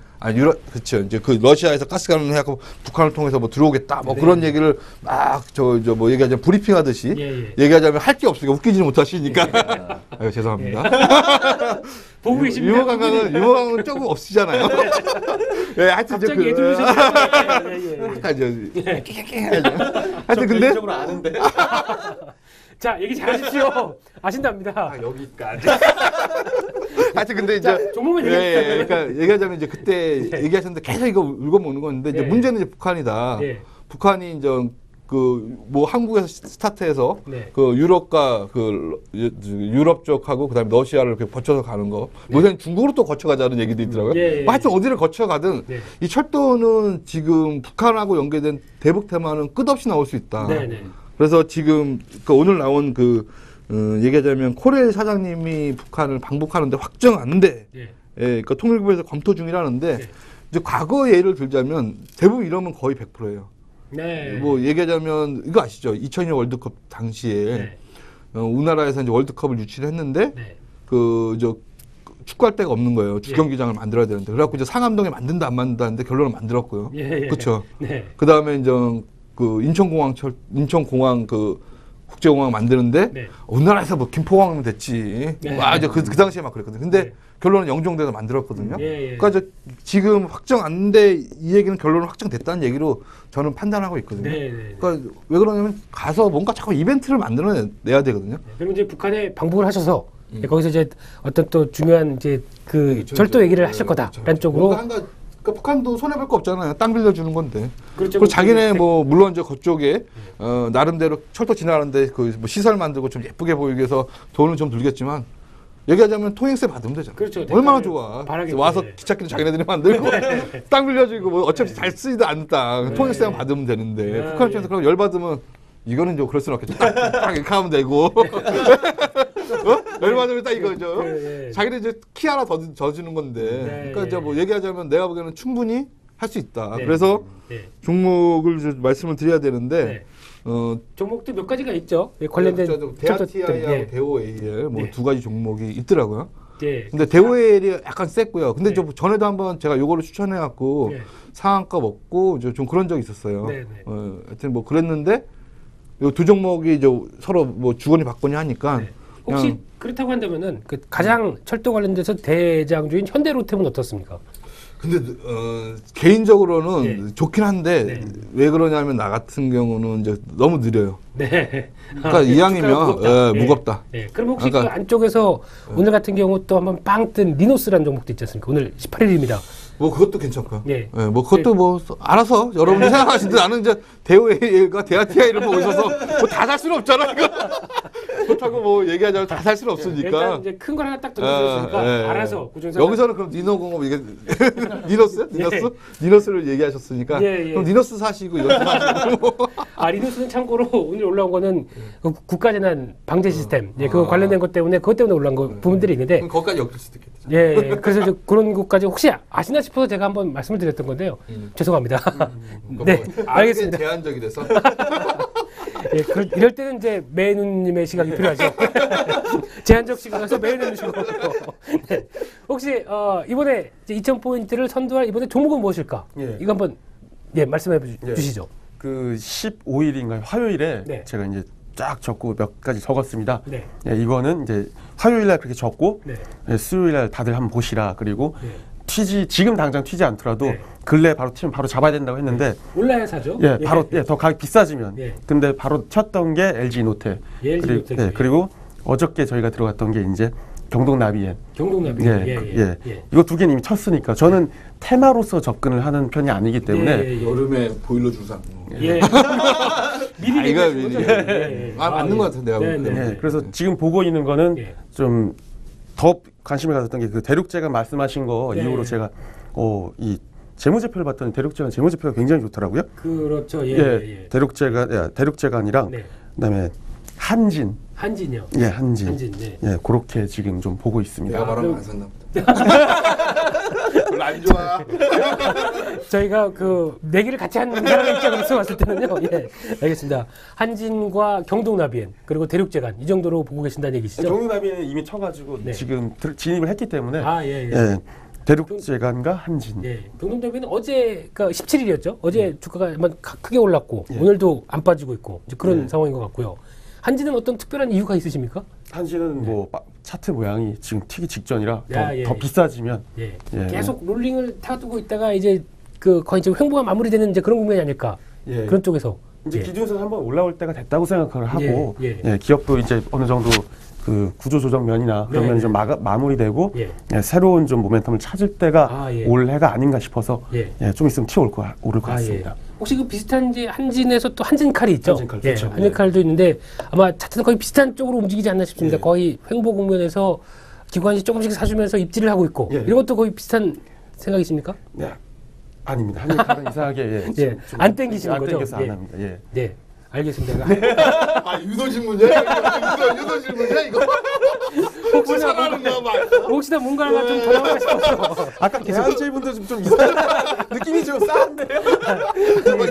그렇죠. 이제 그 러시아에서 가스 가는 해갖고 북한을 통해서 뭐 들어오겠다. 뭐 그런 얘기를 막 저 뭐 얘기하자면 브리핑하듯이 얘기하자면 할 게 없으니까 웃기지는 못하시니까. 아유, 죄송합니다. 보고 계십니다. 유머감은 조금 없으시잖아요. 예, 하여튼 갑자기 하여튼 근데 아는데. 자, 얘기 잘하십시오. 아신답니다. 여기까지. 하여튼 근데 이제 종목은 얘기했어요. 그러니까 얘기하자면 이제 그때 얘기하셨는데 계속 이거 읽어먹는 건데 이제 문제는 이제 북한이다. 북한이 이제 그 뭐 한국에서 스타트해서 그 유럽과 그 유럽 쪽하고 그다음에 러시아를 이렇게 거쳐서 가는 거. 요새는 중국으로 또 거쳐가자는 얘기도 있더라고요. 뭐 하여튼 어디를 거쳐가든 이 철도는 지금 북한하고 연계된 대북 테마는 끝없이 나올 수 있다. 그래서 지금 그 오늘 나온 그 얘기하자면 코레일 사장님이 북한을 방북하는데 확정 안 돼. 그러니까 통일부에서 검토 중이라는데 이제 과거 예를 들자면 대부분 이러면 거의 100%예요. 뭐 얘기하자면 이거 아시죠? 2002년 월드컵 당시에 우리나라에서 이제 월드컵을 유치를 했는데 그 저 축구할 데가 없는 거예요. 주경기장을 만들어야 되는데 그래갖고 이제 상암동에 만든다 안 만든다 했는데 결론은 만들었고요. 그렇죠. 그다음에 이제 그 인천공항 그 국제공항 만드는데 우리나라에서 뭐 김포공항은 됐지. 이제 그 당시에 막 그랬거든요. 근데 결론은 영종대에서 만들었거든요. 그러니까 지금 확정 안 돼 이 얘기는 결론은 확정됐다는 얘기로 저는 판단하고 있거든요. 그러니까 왜 그러냐면 가서 뭔가 자꾸 이벤트를 만들어내야 되거든요. 그럼 이제 북한에 방북을 하셔서 거기서 이제 어떤 또 중요한 이제 그 철도 얘기를 하실 거다라는 쪽으로. 그러니까 북한도 손해볼 거 없잖아요. 땅 빌려주는 건데. 그리고 자기네 뭐 물론 저 그쪽에 나름대로 철도 지나가는데 그 뭐 시설 만들고 좀 예쁘게 보이기 위해서 돈을 좀 들겠지만 얘기하자면 통행세 받으면 되잖아. 그렇죠. 얼마나 좋아. 와서 기찻길도 자기네들이 만들고 땅 빌려주고 뭐 어차피 잘 쓰지도 않는 땅 통행세만 받으면 되는데 북한 입장에서 그럼 열 받으면 이거는 좀 그럴 수는 없겠죠. 딱 이렇게 하면 되고. 열 받으면 딱 이거죠. 자기네 이제 키 하나 더 주는 건데. 그러니까 이제 뭐 얘기하자면 내가 보기에는 충분히 할 수 있다. 그래서 종목을 좀 말씀을 드려야 되는데. 종목도 몇 가지가 있죠. 관련된 대아TI하고 대오AL 뭐 두 가지 종목이 있더라고요. 근데 대오AL이 약간 셌고요. 근데 저 전에도 한번 제가 요거를 추천해갖고 상한가 먹고 좀 그런 적이 있었어요. 하여튼 뭐 그랬는데 요 두 종목이 이제 서로 뭐 주거니 받거니 하니까. 혹시 그렇다고 한다면은 그 가장 철도 관련돼서 대장주인 현대로템은 어떻습니까? 근데 개인적으로는 좋긴 한데 왜 그러냐면 나 같은 경우는 이제 너무 느려요. 그러니까 이왕이면 무겁다. 그럼 혹시 그 안쪽에서 오늘 같은 경우 또 한번 빵 뜬 리노스라는 종목도 있지 않습니까? 오늘 18일입니다. 뭐 그것도 괜찮고요. 뭐 그것도 뭐 알아서 여러분들 생각하시는데 나는 이제 대우AL과 대아TI를 보고 있어서 뭐 다 살 수는 없잖아 이거. 그렇다고 뭐 얘기하자면 다 살 수는 없으니까. 일단 이제 큰 걸 하나 딱 던져주셨으니까 알아서 구중산. 여기서는 그럼 니노공업 이게 니노스를 얘기하셨으니까 그럼 니노스 사시고 이렇게 사시고. 리노스는 참고로 오늘 올라온 거는 그 국가재난 방재 시스템 그거 관련된 것 때문에 올라온 거 부분들이 있는데. 거기까지 엮일 수도 있겠죠. 그래서 이제 그런 것까지 혹시 아시나 싶어서 제가 한번 말씀을 드렸던 건데요. 죄송합니다. 네, 알겠습니다. 제한적이 돼서. 이럴 때는 이제 매누님의 시각이 필요하죠. 제한적 시각에서 매누님 시각으로. 혹시 이번에 2,000포인트를 선도할 이번에 종목은 무엇일까? 이거 한번 말씀해 주시죠. 그 15일인가요? 화요일에 제가 이제 쫙 적고 몇 가지 적었습니다. 이거는 이제 화요일날 그렇게 적고 수요일날 다들 한번 보시라. 그리고 지금 당장 튀지 않더라도 근래 바로 튀면 바로 잡아야 된다고 했는데 올라야 사죠. 바로 더 가격 비싸지면. 근데 바로 쳤던 게 LG 노태. 그리고 어저께 저희가 들어갔던 게 이제 경동나비엔. 이거 두 개는 이미 쳤으니까 저는 테마로서 접근을 하는 편이 아니기 때문에 여름에 보일러 주상. 미리 이거 얘기하신 거죠? 맞는 것 같은데 내가 볼 때는. 네, 그래서 지금 보고 있는 거는 좀 더 관심을 가졌던 게 그 대륙재간 말씀하신 거 이후로 제가 이 재무제표를 봤더니 대륙재간 재무제표가 굉장히 좋더라고요. 그렇죠. 대륙재간이랑 그다음에 한진이요. 예, 한진. 예, 그렇게 지금 좀 보고 있습니다. 내가 말하면 안 샀나 보다. 별로 안 좋아. 저희가 그 내기를 같이 하는 사람의 입장으로서 봤을 때는요. 예, 알겠습니다. 한진과 경동나비엔 그리고 대륙재간 이 정도로 보고 계신다는 얘기시죠? 경동나비엔 이미 쳐가지고 지금 진입을 했기 때문에 대륙재간과 한진. 경동나비는 어제 그러니까 17일이었죠. 어제 주가가 한번 크게 올랐고 오늘도 안 빠지고 있고 이제 그런 상황인 것 같고요. 한진은 어떤 특별한 이유가 있으십니까? 한진은 뭐 차트 모양이 지금 튀기 직전이라 더 비싸지면 계속 롤링을 타두고 있다가 이제 그 거의 지금 횡보가 마무리되는 이제 그런 국면이 아닐까 그런 쪽에서 이제 기준선 한번 올라올 때가 됐다고 생각을 하고 기업도 이제 어느 정도 그 구조 조정면이나 그런 면이 좀 마무리되고 새로운 좀 모멘텀을 찾을 때가 올해가 아닌가 싶어서 좀 있으면 오를 것 같습니다. 혹시 그 비슷한 이제 한진에서 또 한진칼이 있죠? 한진칼, 그렇죠. 한진칼도 있는데 아마 차트는 거의 비슷한 쪽으로 움직이지 않나 싶습니다. 거의 횡보 국면에서 기관이 조금씩 사주면서 입지를 하고 있고 이런 것도 거의 비슷한 생각이십니까? 네. 아닙니다. 한진칼은 이상하게 안 땡기시는 안 거죠? 땡겨서 안 합니다. 네. 알겠습니다. 유도 질문이야? 유도 질문이야 이거? 혹시나 뭔가가 좀 더 나올까 싶어서. 아까 대한제이 분들 좀 이상한 느낌이 좀 싸한데요?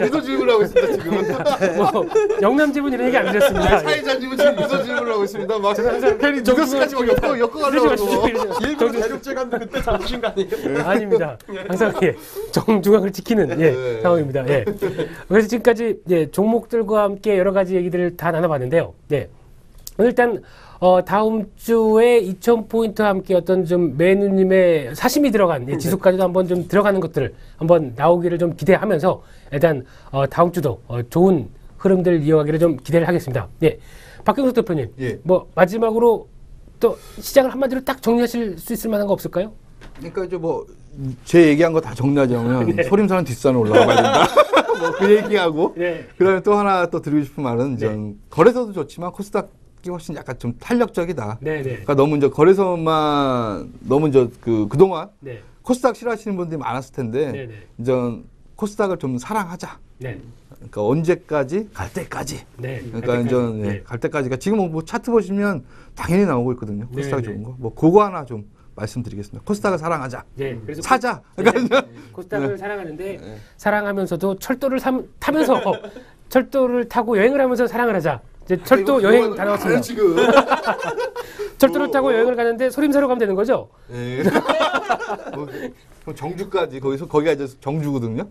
유도 질문을 하고 있습니다 지금. 뭐 영남 지분 이런 얘기 안 드렸습니다. 사회자 지분 지금 유도 질문을 하고 있습니다. 막 괜히 정수까지 엮어가려고. 일부 대륙재간도 그때 잡으신 거 아니에요? 아닙니다. 항상 정중앙을 지키는 상황입니다. 그래서 지금까지 종목들과 함께 여러 가지 얘기들을 다 나눠봤는데요. 오늘 일단 다음 주에 2,000포인트와 함께 어떤 좀 매누님의 사심이 들어간 지수까지도 한번 좀 들어가는 것들을 한번 나오기를 좀 기대하면서 일단 다음 주도 좋은 흐름들 이어가기를 좀 기대를 하겠습니다. 박경석 대표님, 뭐 마지막으로 또 시장을 한마디로 딱 정리하실 수 있을 만한 거 없을까요? 그러니까 이제 뭐 제 얘기한 거 다 정리하자면 소림사는 뒷산에 올라가야 된다. 뭐 그 얘기하고 그다음에 또 하나 또 드리고 싶은 말은 거래소도 좋지만 코스닥이 훨씬 약간 좀 탄력적이다. 그러니까 너무 이제 거래소만 너무 이제 그동안 코스닥 싫어하시는 분들이 많았을 텐데 이제 코스닥을 좀 사랑하자. 그러니까 언제까지? 갈 때까지. 그러니까 이제 갈 때까지가 지금 뭐 차트 보시면 당연히 나오고 있거든요. 코스닥이 좋은 거. 뭐 그거 하나 좀 말씀드리겠습니다. 코스닥을 사랑하자. 그래서 사자. 코스닥을 사랑하는데 사랑하면서도 철도를 타면서 철도를 타고 여행을 하면서 사랑을 하자. 이제 철도 여행 다 나왔습니다. 지금. 철도를 타고 여행을 가는데 소림사로 가면 되는 거죠? 정주까지 거기가 이제 정주거든요.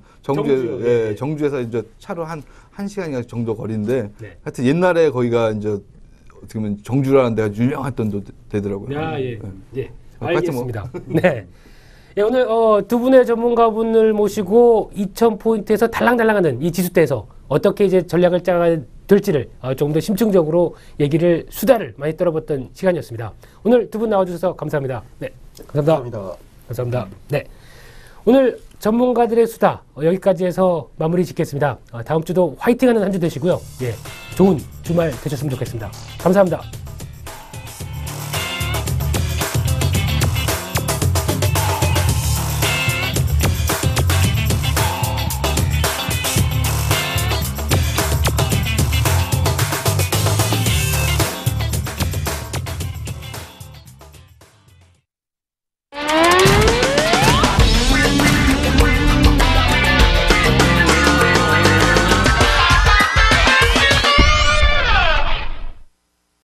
정주에서 이제 차로 한 시간 정도 거리인데 하여튼 옛날에 거기가 이제 어떻게 보면 정주라는 데가 유명했던 데 되더라고요. 알겠습니다. 오늘 두 분의 전문가분을 모시고 2,000포인트에서 달랑달랑하는 이 지수대에서 어떻게 이제 전략을 짜야 될지를 조금 더 심층적으로 수다를 많이 떨어봤던 시간이었습니다. 오늘 두 분 나와주셔서 감사합니다. 감사합니다. 오늘 전문가들의 수다 여기까지 해서 마무리 짓겠습니다. 다음 주도 화이팅하는 한 주 되시고요. 좋은 주말 되셨으면 좋겠습니다. 감사합니다.